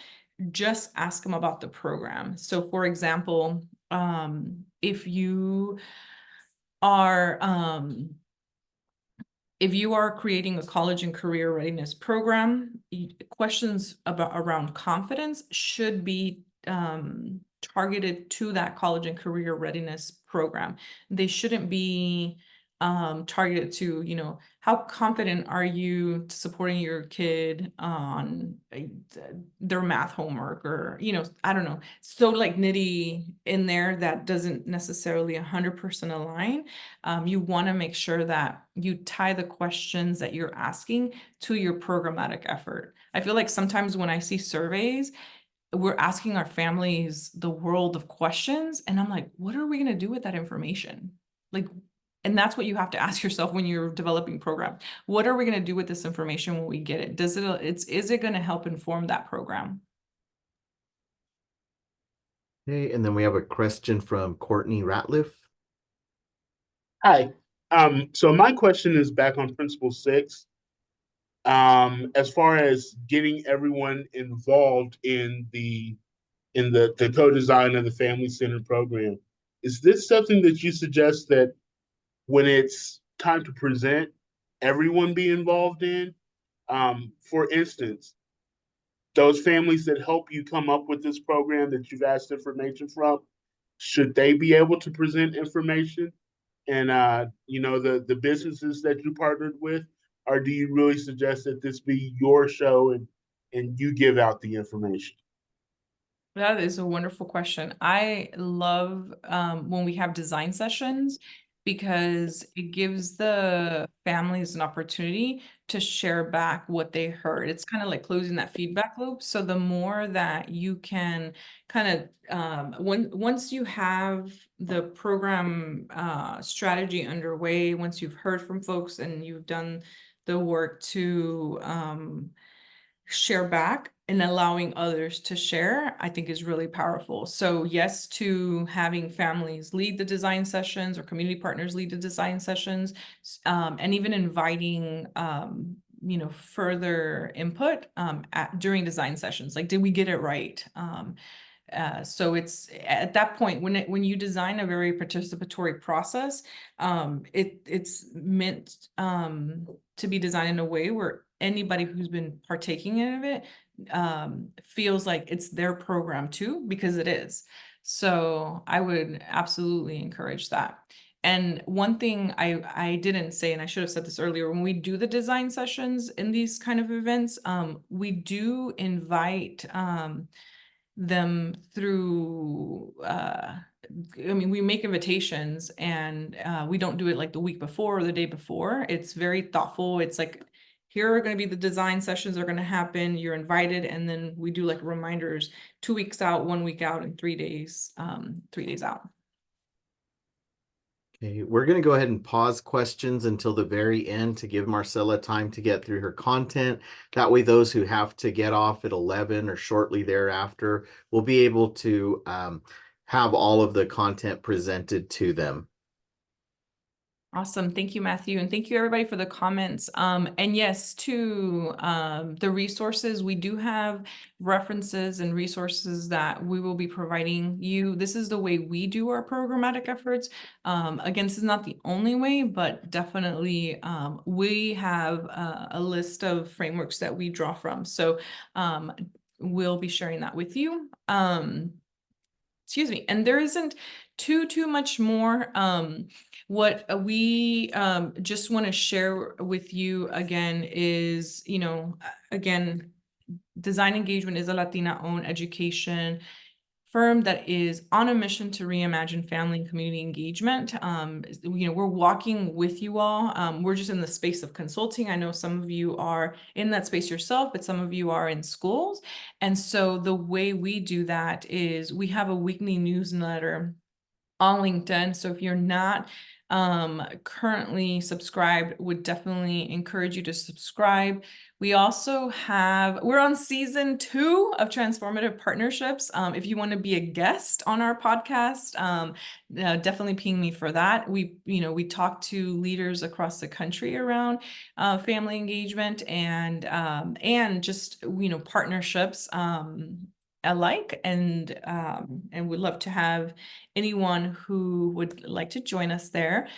just ask them about the program. So for example, if you are if you are creating a college and career readiness program, questions around confidence should be targeted to that college and career readiness program. They shouldn't be targeted to, you know, how confident are you supporting your kid on their math homework, or, you know, I don't know, so like nitty in there that doesn't necessarily 100% align. You want to make sure that you tie the questions that you're asking to your programmatic effort. I feel like sometimes when I see surveys, we're asking our families the world of questions, and I'm like, what are we going to do with that information? Like, and that's what you have to ask yourself when you're developing program. What are we going to do with this information when we get it? Is it going to help inform that program? Okay, and then we have a question from Courtney Ratliff. Hi. So my question is back on Principle 6. As far as getting everyone involved in the co-design of the family-centered program, is this something that you suggest that when it's time to present, everyone be involved in? For instance, those families that help you come up with this program that you've asked information from, should they be able to present information? And you know, the businesses that you partnered with, or do you really suggest that this be your show and you give out the information? That is a wonderful question. I love when we have design sessions, because it gives the families an opportunity to share back what they heard. It's kind of like closing that feedback loop. So the more that you can kind of, once you have the program strategy underway, once you've heard from folks and you've done the work to share back and allowing others to share, I think is really powerful. So yes, to having families lead the design sessions or community partners lead the design sessions, and even inviting you know, further input during design sessions. Like, did we get it right? So it's at that point when you design a very participatory process, it's meant to be designed in a way where anybody who's been partaking in it feels like it's their program too, because it is. So I would absolutely encourage that. And one thing I didn't say, and I should have said this earlier, when we do the design sessions in these kind of events, we do invite them through I mean, we make invitations, and we don't do it like the week before or the day before. It's very thoughtful. It's like, here are going to be the design sessions are going to happen. You're invited. And then we do like reminders 2 weeks out, 1 week out, and 3 days, 3 days out. Okay, we're going to go ahead and pause questions until the very end to give Marcela time to get through her content. That way, those who have to get off at 11 or shortly thereafter will be able to have all of the content presented to them. Awesome. Thank you, Matthew. And thank you everybody for the comments. And yes, to the resources, we do have references and resources that we will be providing you. This is the way we do our programmatic efforts. Again, this is not the only way, but definitely we have a list of frameworks that we draw from. So we'll be sharing that with you. Excuse me. And there isn't too much more. What we just want to share with you again is, you know, again, designEDengagement is a Latina-owned education firm that is on a mission to reimagine family and community engagement. You know, we're walking with you all. We're just in the space of consulting. I know some of you are in that space yourself, but some of you are in schools. And so the way we do that is we have a weekly newsletter on LinkedIn. So if you're not currently subscribed, would definitely encourage you to subscribe. We also we're on season 2 of Transformative Partnerships. If you want to be a guest on our podcast, definitely ping me for that. We talk to leaders across the country around family engagement and just, partnerships. alike, and we'd love to have anyone who would like to join us there.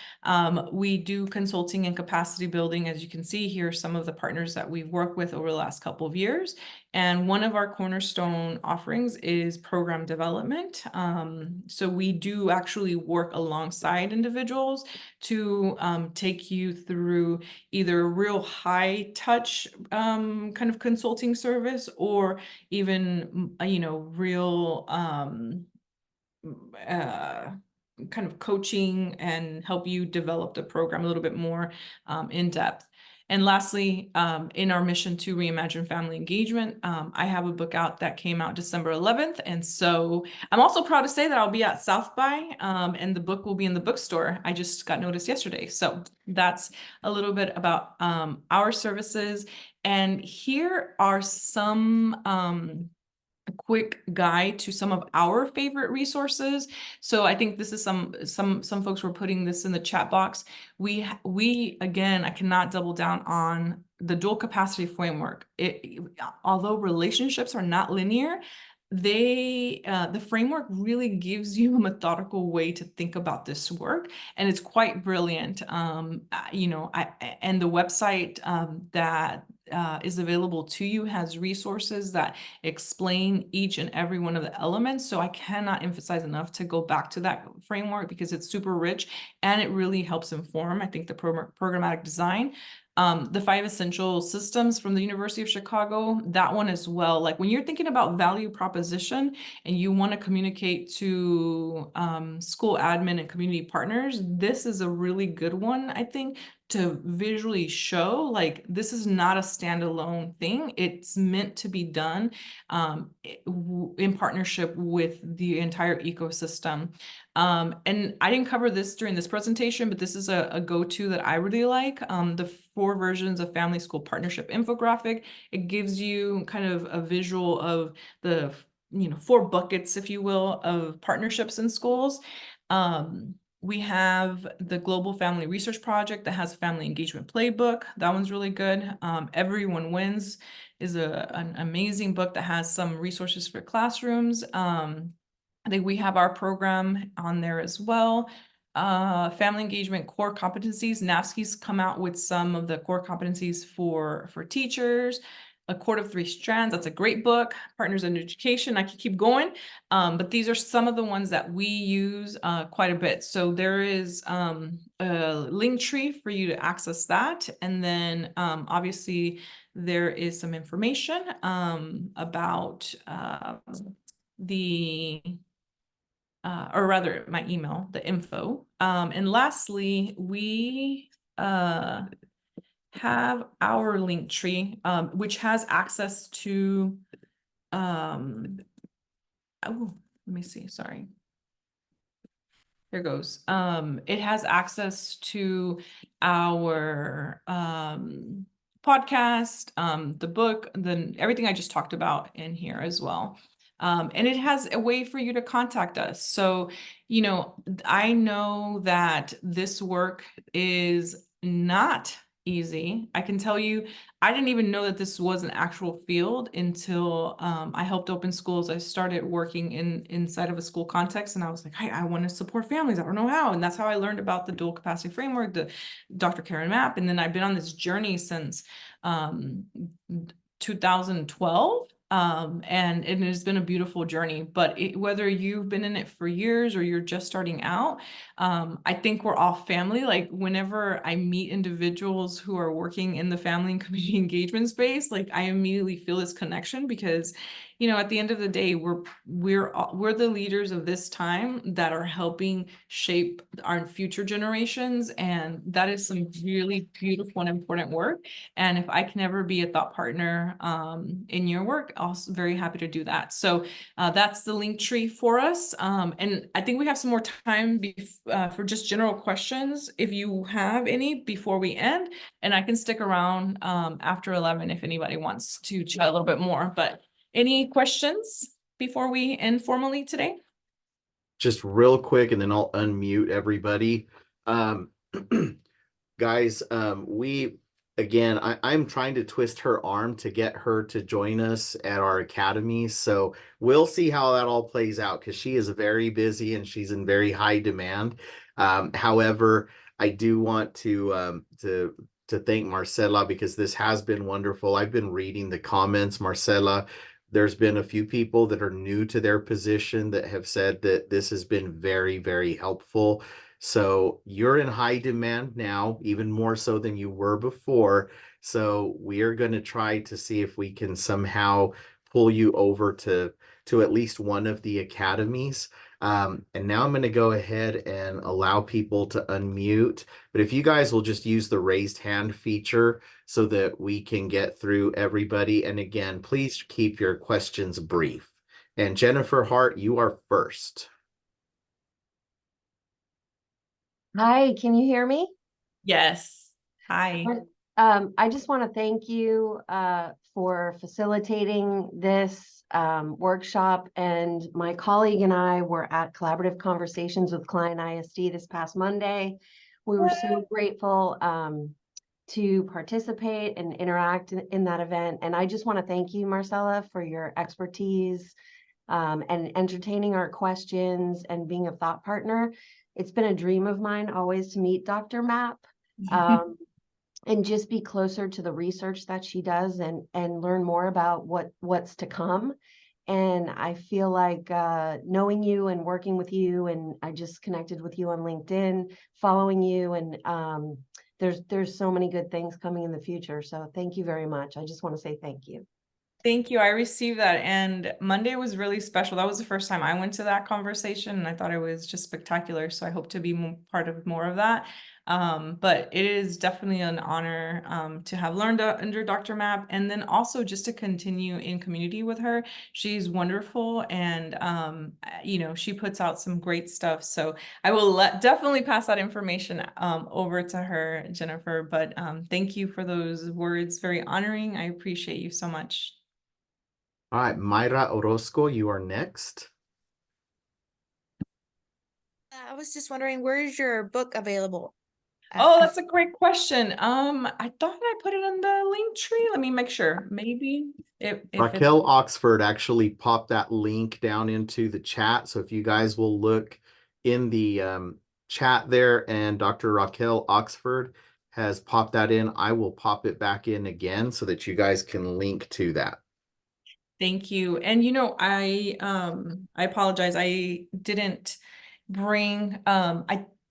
We do consulting and capacity building. As you can see here, some of the partners that we've worked with over the last couple of years. And one of our cornerstone offerings is program development. So we do actually work alongside individuals to take you through either a real high touch kind of consulting service, or even, real kind of coaching and help you develop the program a little bit more in depth. And lastly, in our mission to reimagine family engagement, I have a book out that came out December 11th. And so I'm also proud to say that I'll be at South by, and the book will be in the bookstore. I just got notice yesterday. So that's a little bit about our services. And here are some a quick guide to some of our favorite resources. So I think this is some folks were putting this in the chat box. We again, I cannot double down on the dual capacity framework. Although relationships are not linear, the framework really gives you a methodical way to think about this work, and it's quite brilliant. And the website that is available to you has resources that explain each and every one of the elements. So I cannot emphasize enough to go back to that framework, because it's super rich and it really helps inform, I think, the programmatic design. The 5 essential systems from the University of Chicago, that one as well. Like when you're thinking about value proposition and you want to communicate to school admin and community partners, this is a really good one, I think, to visually show like this is not a standalone thing. It's meant to be done in partnership with the entire ecosystem. And I didn't cover this during this presentation, but this is a go-to that I really like. The 4 versions of family school partnership infographic. It gives you kind of a visual of the 4 buckets, if you will, of partnerships in schools. We have the Global Family Research Project that has a family engagement playbook. That one's really good. Everyone Wins is an amazing book that has some resources for classrooms. I think we have our program on there as well. Family engagement core competencies. NAFSC's come out with some of the core competencies for teachers. A Court of 3 Strands, that's a great book. Partners in Education, I could keep going. But these are some of the ones that we use quite a bit. So there is a link tree for you to access that. And then obviously there is some information about or rather my email, the info. And lastly, we have our link tree, which has access to, oh, let me see, sorry. Here goes. It has access to our podcast, the book, then everything I just talked about in here as well. And it has a way for you to contact us. So, I know that this work is not easy. I can tell you, I didn't even know that this was an actual field until I helped open schools. I started working inside of a school context, and I was like, I want to support families. I don't know how. And that's how I learned about the dual capacity framework, the Dr. Karen Mapp. And then I've been on this journey since 2012. And it has been a beautiful journey, but whether you've been in it for years or you're just starting out, I think we're all family. Like whenever I meet individuals who are working in the family and community engagement space, like I immediately feel this connection, because at the end of the day, we're the leaders of this time that are helping shape our future generations, and that is some really beautiful and important work. And if I can ever be a thought partner in your work, also very happy to do that. So that's the link tree for us. And I think we have some more time for just general questions, if you have any, before we end. And I can stick around after 11 if anybody wants to chat a little bit more. But any questions before we end formally today? Just real quick, and then I'll unmute everybody. Guys, we again, I'm trying to twist her arm to get her to join us at our academy. So we'll see how that all plays out because she is very busy and she's in very high demand. However, I do want to thank Marcela because this has been wonderful. I've been reading the comments, Marcela. There's been a few people that are new to their position that have said that this has been very, very helpful. So you're in high demand now, even more so than you were before. So we are going to try to see if we can somehow pull you over to at least one of the academies. And now I'm going to go ahead and allow people to unmute. But if you guys will just use the raised hand feature so that we can get through everybody. And again, please keep your questions brief. And Jennifer Hart, you are first. Hi, can you hear me? Yes. Hi. I just want to thank you for facilitating this workshop. And my colleague and I were at Collaborative Conversations with Klein ISD this past Monday. We were so grateful to participate and interact in that event. And I just want to thank you, Marcela, for your expertise and entertaining our questions and being a thought partner. It's been a dream of mine always to meet Dr. Mapp and just be closer to the research that she does and learn more about what's to come. And I feel like knowing you and working with you, and I just connected with you on LinkedIn, following you, and there's so many good things coming in the future. So thank you very much. I just want to say thank you. Thank you. I received that. And Monday was really special. That was the first time I went to that conversation and I thought it was just spectacular. So I hope to be part of more of that. But it is definitely an honor to have learned under Dr. Mapp and then also just to continue in community with her. She's wonderful and, you know, she puts out some great stuff. So I will definitely pass that information over to her, Jennifer. But thank you for those words. Very honoring. I appreciate you so much. All right, Mayra Orozco, you are next. I was just wondering, where is your book available? Oh, that's a great question. I thought I put it in the link tree. Let me make sure. Maybe if Raquel Oxford actually popped that link down into the chat. So if you guys will look in the chat there and Dr. Raquel Oxford has popped that in, I will pop it back in again so that you guys can link to that. Thank you. And you know, I apologize. I didn't bring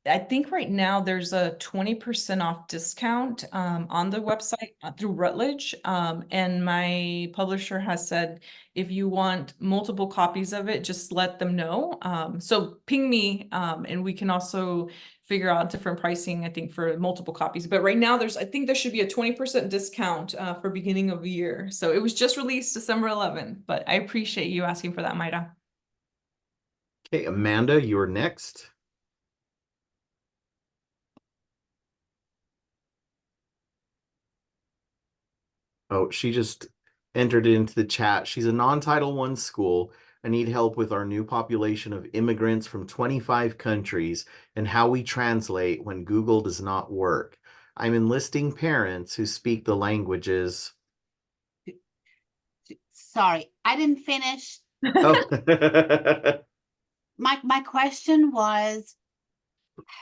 I think right now there's a 20% off discount on the website through Routledge. And my publisher has said if you want multiple copies of it, just let them know. So ping me and we can also figure out different pricing, I think, for multiple copies. But right now I think there should be a 20% discount for beginning of the year. So it was just released December 11th, but I appreciate you asking for that, Mayra. Okay, Amanda, you're next. Oh, she just entered into the chat. She's a non-Title I school. I need help with our new population of immigrants from 25 countries and how we translate when Google does not work. I'm enlisting parents who speak the languages. Sorry, I didn't finish. Oh. My question was,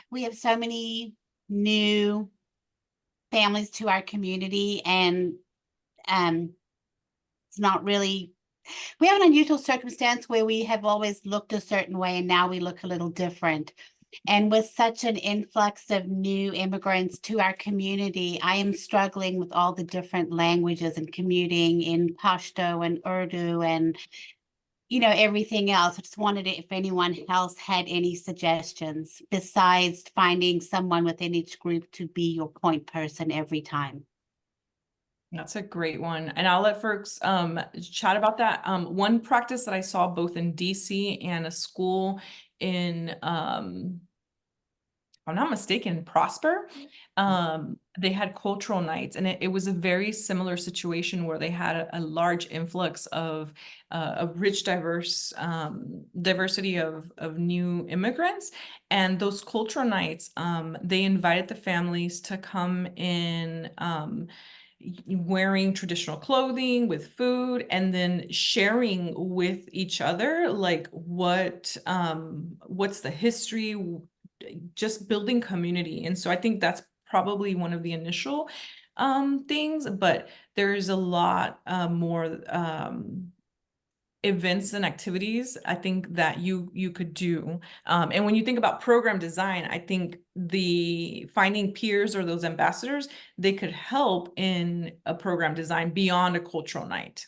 we have so many new families to our community, and it's not really, we have an unusual circumstance where we have always looked a certain way and now we look a little different. And with such an influx of new immigrants to our community, I am struggling with all the different languages and commuting in Pashto and Urdu and, you know, everything else. I just wanted if anyone else had any suggestions besides finding someone within each group to be your point person every time. That's a great one. And I'll let folks chat about that. One practice that I saw both in DC and a school in I'm not mistaken, Prosper. They had cultural nights, and it was a very similar situation where they had a large influx of a rich, diverse diversity of new immigrants. And those cultural nights, they invited the families to come in wearing traditional clothing with food, and then sharing with each other like what's the history, just building community. And so I think that's probably one of the initial things, but there's a lot more events and activities I think that you could do. And when you think about program design, I think the finding peers or those ambassadors, they could help in a program design beyond a cultural night.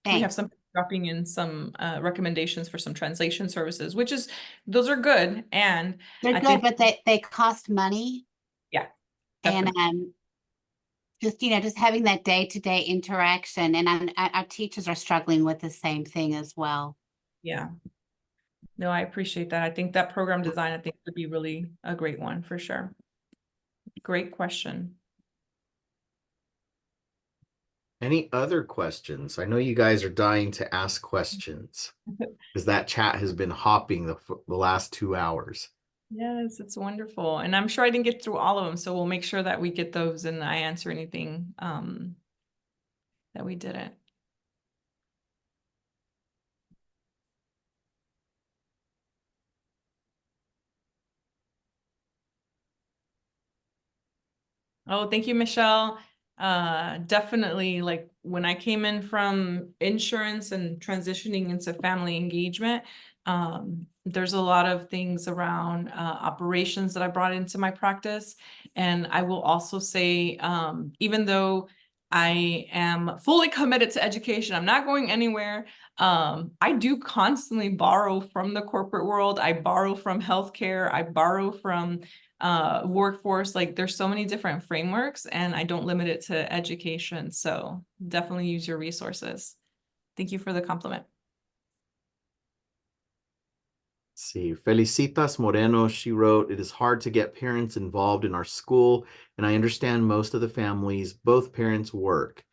We have Thanks. some dropping in some recommendations for some translation services, which is, those are good. And They're I good, think, but they cost money. yeah, And definitely. just, just having that day-to-day interaction, and our teachers are struggling with the same thing as well. Yeah. No, I appreciate that. I think that program design, I think would be really a great one for sure. Great question. Any other questions? I know you guys are dying to ask questions because that chat has been hopping the last 2 hours. Yes, it's wonderful. And I'm sure I didn't get through all of them, so we'll make sure that we get those and I answer anything that we didn't. Oh, thank you, Michelle. Definitely, like when I came in from insurance and transitioning into family engagement, there's a lot of things around operations that I brought into my practice. And I will also say, even though I am fully committed to education, I'm not going anywhere. I do constantly borrow from the corporate world. I borrow from healthcare. I borrow from workforce. Like there's so many different frameworks, and I don't limit it to education. So definitely use your resources. Thank you for the compliment. See, Felicitas Moreno, she wrote, "It is hard to get parents involved in our school, and I understand most of the families, both parents work.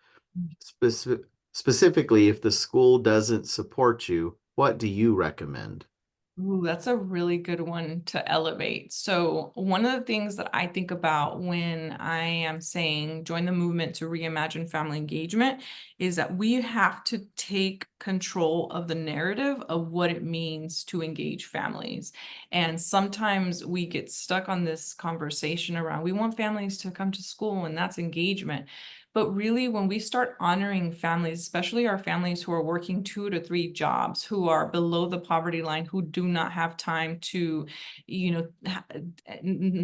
Specifically, if the school doesn't support you, what do you recommend?" Ooh, that's a really good one to elevate. So one of the things that I think about when I am saying join the movement to reimagine family engagement is that we have to take control of the narrative of what it means to engage families. And sometimes we get stuck on this conversation around, we want families to come to school, and that's engagement. But really, when we start honoring families, especially our families who are working 2 to 3 jobs, who are below the poverty line, who do not have time to,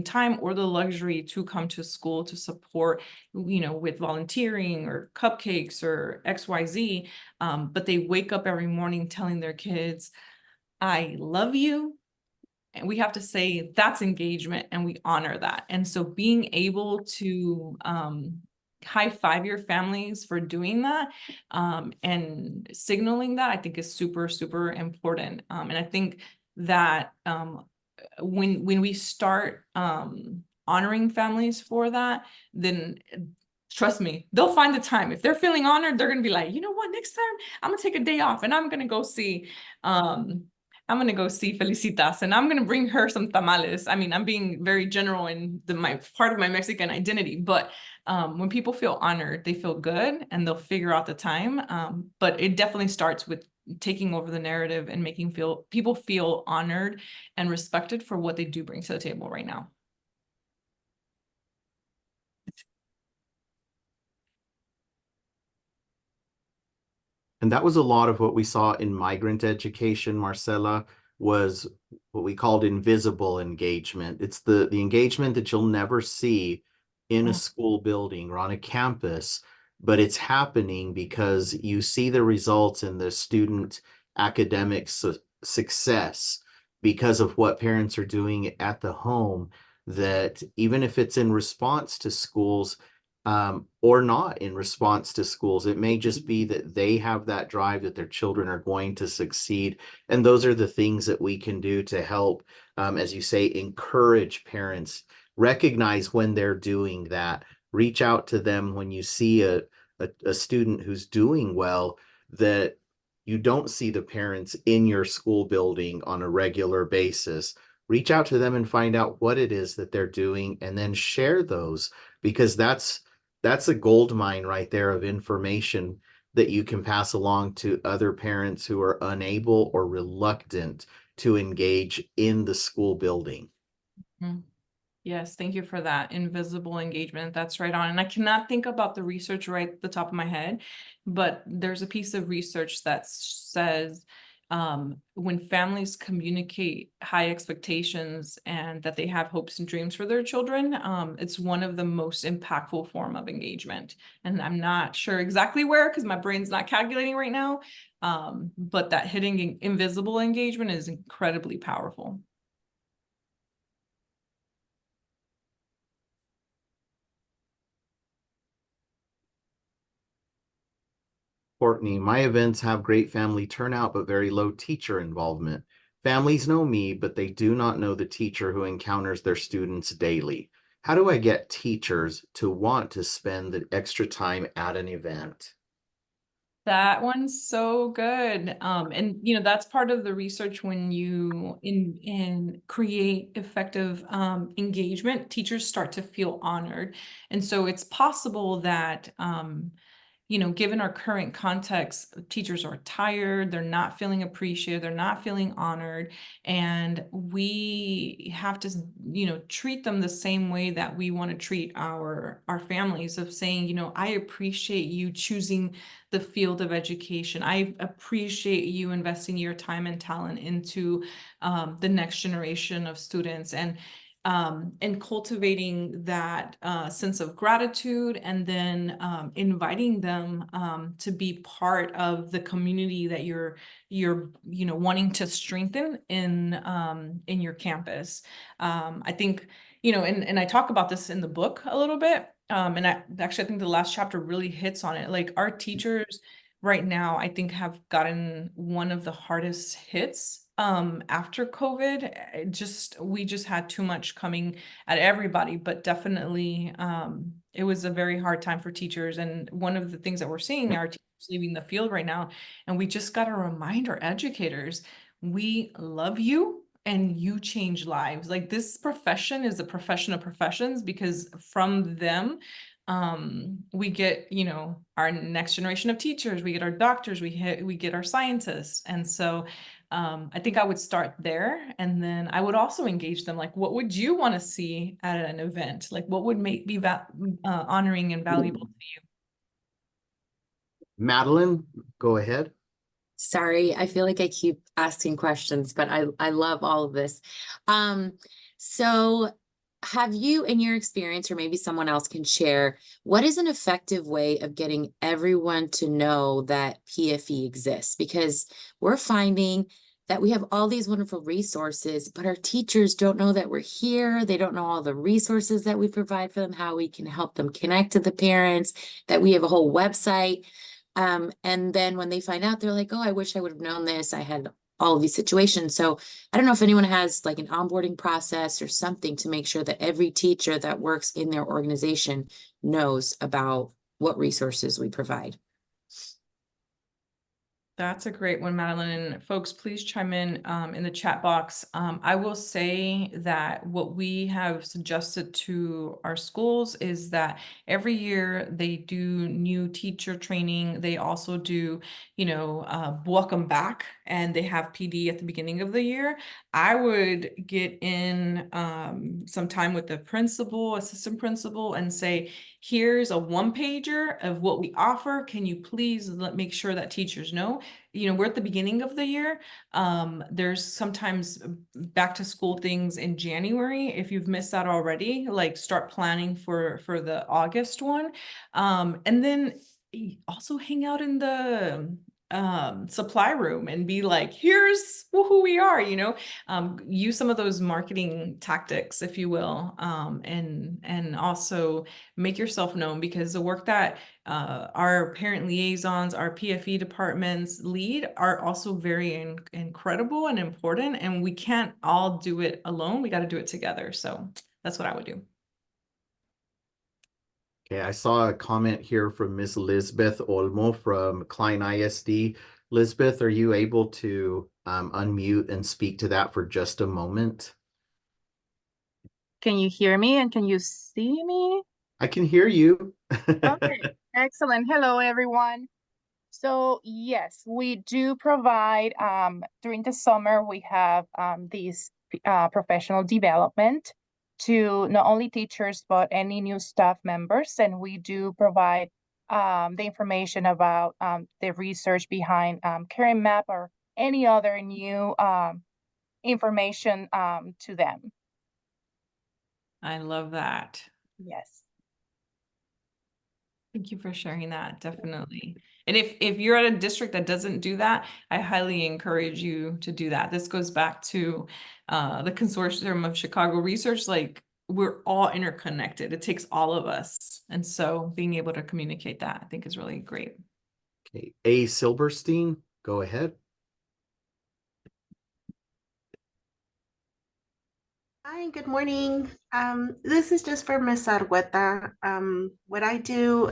time or the luxury to come to school to support, with volunteering or cupcakes or XYZ, but they wake up every morning telling their kids, I love you. And we have to say that's engagement, and we honor that. And so being able to high five your families for doing that and signaling that, I think is super, super important. And I think that when we start honoring families for that, then trust me, they'll find the time. If they're feeling honored, they're gonna be like, you know what, next time I'm gonna take a day off and I'm gonna go see Felicitas, and I'm gonna bring her some tamales. I mean, I'm being very general in my part of my Mexican identity, but when people feel honored, they feel good and they'll figure out the time. But it definitely starts with taking over the narrative and making people feel honored and respected for what they do bring to the table right now. And that was a lot of what we saw in migrant education, Marcela, was what we called invisible engagement. It's the engagement that you'll never see in a school building or on a campus, but it's happening because you see the results in the student academic success because of what parents are doing at the home, that even if it's in response to schools, or not in response to schools. It may just be that they have that drive that their children are going to succeed. And those are the things that we can do to help, as you say, encourage parents, recognize when they're doing that, reach out to them when you see a student who's doing well, that you don't see the parents in your school building on a regular basis. Reach out to them and find out what it is that they're doing, and then share those, because that's a gold mine right there of information that you can pass along to other parents who are unable or reluctant to engage in the school building. Yes, thank you for that. Invisible engagement. That's right on. And I cannot think about the research right at the top of my head, but there's a piece of research that says when families communicate high expectations and that they have hopes and dreams for their children, it's one of the most impactful form of engagement. And I'm not sure exactly where, because my brain's not calculating right now. But that hitting invisible engagement is incredibly powerful. Courtney, my events have great family turnout, but very low teacher involvement. Families know me, but they do not know the teacher who encounters their students daily. How do I get teachers to want to spend the extra time at an event? That one's so good. And you know, that's part of the research when you create effective engagement, teachers start to feel honored. And so it's possible that you know, given our current context, teachers are tired, they're not feeling appreciated, they're not feeling honored, and we have to, you know, treat them the same way that we want to treat our families, of saying, you know, I appreciate you choosing the field of education. I appreciate you investing your time and talent into the next generation of students, and cultivating that sense of gratitude, and then inviting them to be part of the community that you're you know, wanting to strengthen in your campus. I think, you know, and I talk about this in the book a little bit, and I think the last chapter really hits on it. Like, our teachers right now, I think, have gotten one of the hardest hits after COVID. We just had too much coming at everybody, but definitely it was a very hard time for teachers. And one of the things that we're seeing are teachers leaving the field right now, and we just got to remind our educators, we love you and you change lives. Like, this profession is a profession of professions, because from them we get, you know, our next generation of teachers, we get our doctors, we get our scientists. And so I think I would start there, and then I would also engage them. Like, what would you want to see at an event? Like, what would be honoring and valuable to you? Madeline, go ahead. Sorry, I feel like I keep asking questions, but I love all of this. So have you, in your experience, or maybe someone else can share, what is an effective way of getting everyone to know that PFE exists? Because we're finding that we have all these wonderful resources, but our teachers don't know that we're here. They don't know all the resources that we provide for them, how we can help them connect to the parents, that we have a whole website. And then when they find out, they're like, oh, I wish I would have known this. I had all of these situations. So I don't know if anyone has like an onboarding process or something to make sure that every teacher that works in their organization knows about what resources we provide. That's a great one, Madeline. And folks, please chime in the chat box. I will say that what we have suggested to our schools is that every year they do new teacher training. They also do, you know, welcome back, and they have PD at the beginning of the year. I would get in some time with the principal, assistant principal, and say, here's a one-pager of what we offer. Can you please make sure that teachers know? You know, we're at the beginning of the year. There's sometimes back to school things in January. If you've missed that already, like, start planning for the August one. And then also hang out in the supply room and be like, here's who we are, you know, use some of those marketing tactics, if you will, and also make yourself known, because the work that our parent liaisons, our PFE departments lead are also very incredible and important, and we can't all do it alone. We got to do it together. So that's what I would do. Okay, I saw a comment here from Ms. Lisbeth Olmo from Klein ISD. Lisbeth, are you able to unmute and speak to that for just a moment? Can you hear me and can you see me? I can hear you. Okay, excellent. Hello, everyone. So yes, we do provide, during the summer, we have these professional development to not only teachers, but any new staff members. And we do provide the information about the research behind Caring Map or any other new information to them. I love that. Yes. Thank you for sharing that. Definitely. And if you're at a district that doesn't do that, I highly encourage you to do that. This goes back to the Consortium of Chicago Research. Like, we're all interconnected. It takes all of us. And so being able to communicate that, I think, is really great. Okay, A. Silberstein, go ahead. Hi, good morning. This is just for Miss Argueta. What I do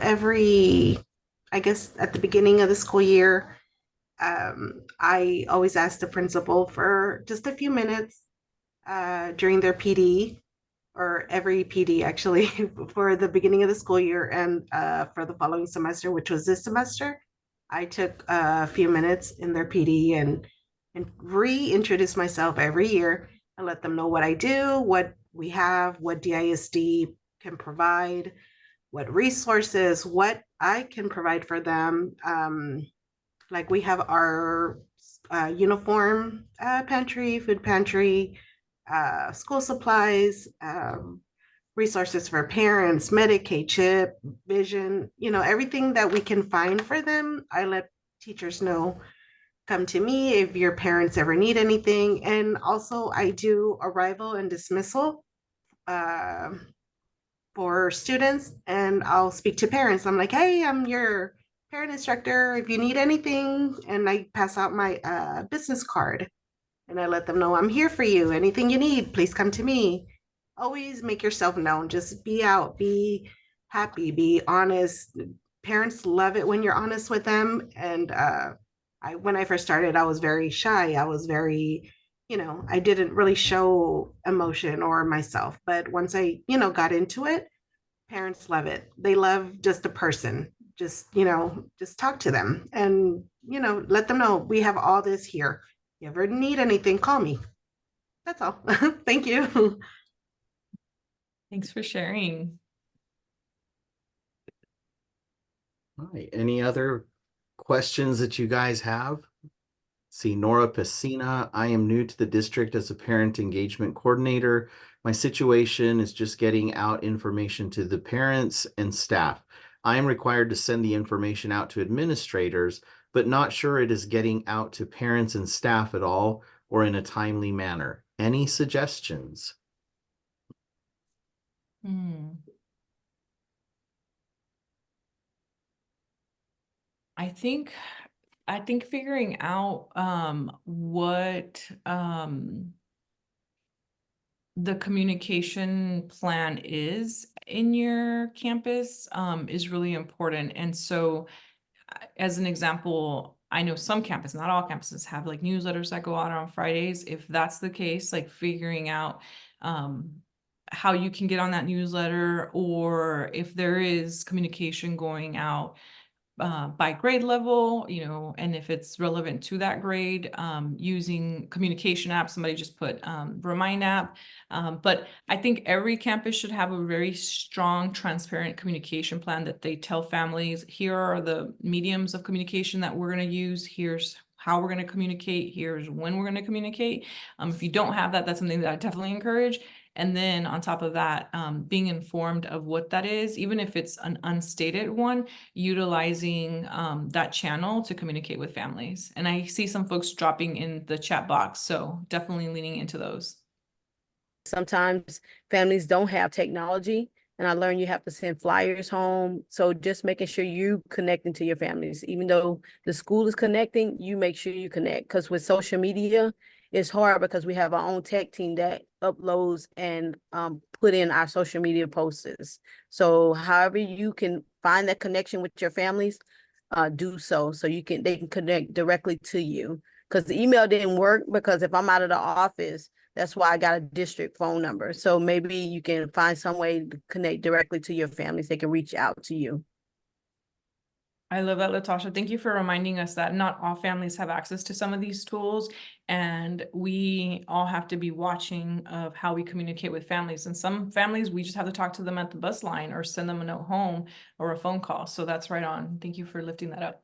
I guess at the beginning of the school year, I always ask the principal for just a few minutes during their PD, or every PD actually, for the beginning of the school year and for the following semester, which was this semester. I took a few minutes in their PD and reintroduce myself every year and let them know what I do, what we have, what DISD can provide, what resources, what I can provide for them. Like we have our uniform pantry, food pantry, school supplies, resources for parents, Medicaid, CHIP, vision, everything that we can find for them. I let teachers know, come to me if your parents ever need anything. And also I do arrival and dismissal for students, and I'll speak to parents. I'm like, hey, I'm your parent instructor. If you need anything, and I pass out my business card and I let them know I'm here for you. Anything you need, please come to me. Always make yourself known. Just be out, be happy, be honest. Parents love it when you're honest with them. And when I first started, I was very shy. I was very, I didn't really show emotion or myself. But once I, got into it, parents love it. They love just a person. Just, just talk to them and, let them know we have all this here. You ever need anything, call me. That's all. Thank you. Thanks for sharing. All right, any other questions that you guys have? See, Nora Pacina, I am new to the district as a parent engagement coordinator. My situation is just getting out information to the parents and staff. I am required to send the information out to administrators, but not sure it is getting out to parents and staff at all or in a timely manner. Any suggestions? I think figuring out what the communication plan is in your campus is really important. And so as an example, I know some campuses, not all campuses, have like newsletters that go out on Fridays. If that's the case, like figuring out how you can get on that newsletter, or if there is communication going out by grade level, and if it's relevant to that grade, using communication apps. Somebody just put Remind app. But I think every campus should have a very strong, transparent communication plan that they tell families, here are the mediums of communication that we're going to use. Here's how we're going to communicate. Here's when we're going to communicate. If you don't have that, that's something that I definitely encourage. And then on top of that, being informed of what that is, even if it's an unstated one, utilizing that channel to communicate with families. And I see some folks dropping in the chat box, so definitely leaning into those. Sometimes families don't have technology, and I learned you have to send flyers home. So just making sure you connecting to your families, even though the school is connecting, you make sure you connect. Because with social media, it's hard because we have our own tech team that uploads and put in our social media posts. So however you can find that connection with your families, do so they can connect directly to you. Because the email didn't work, because if I'm out of the office, that's why I got a district phone number. So maybe you can find some way to connect directly to your families. They can reach out to you. I love that, Latasha. Thank you for reminding us that not all families have access to some of these tools, and we all have to be watching of how we communicate with families. And some families, we just have to talk to them at the bus line or send them a note home or a phone call. So that's right on. Thank you for lifting that up.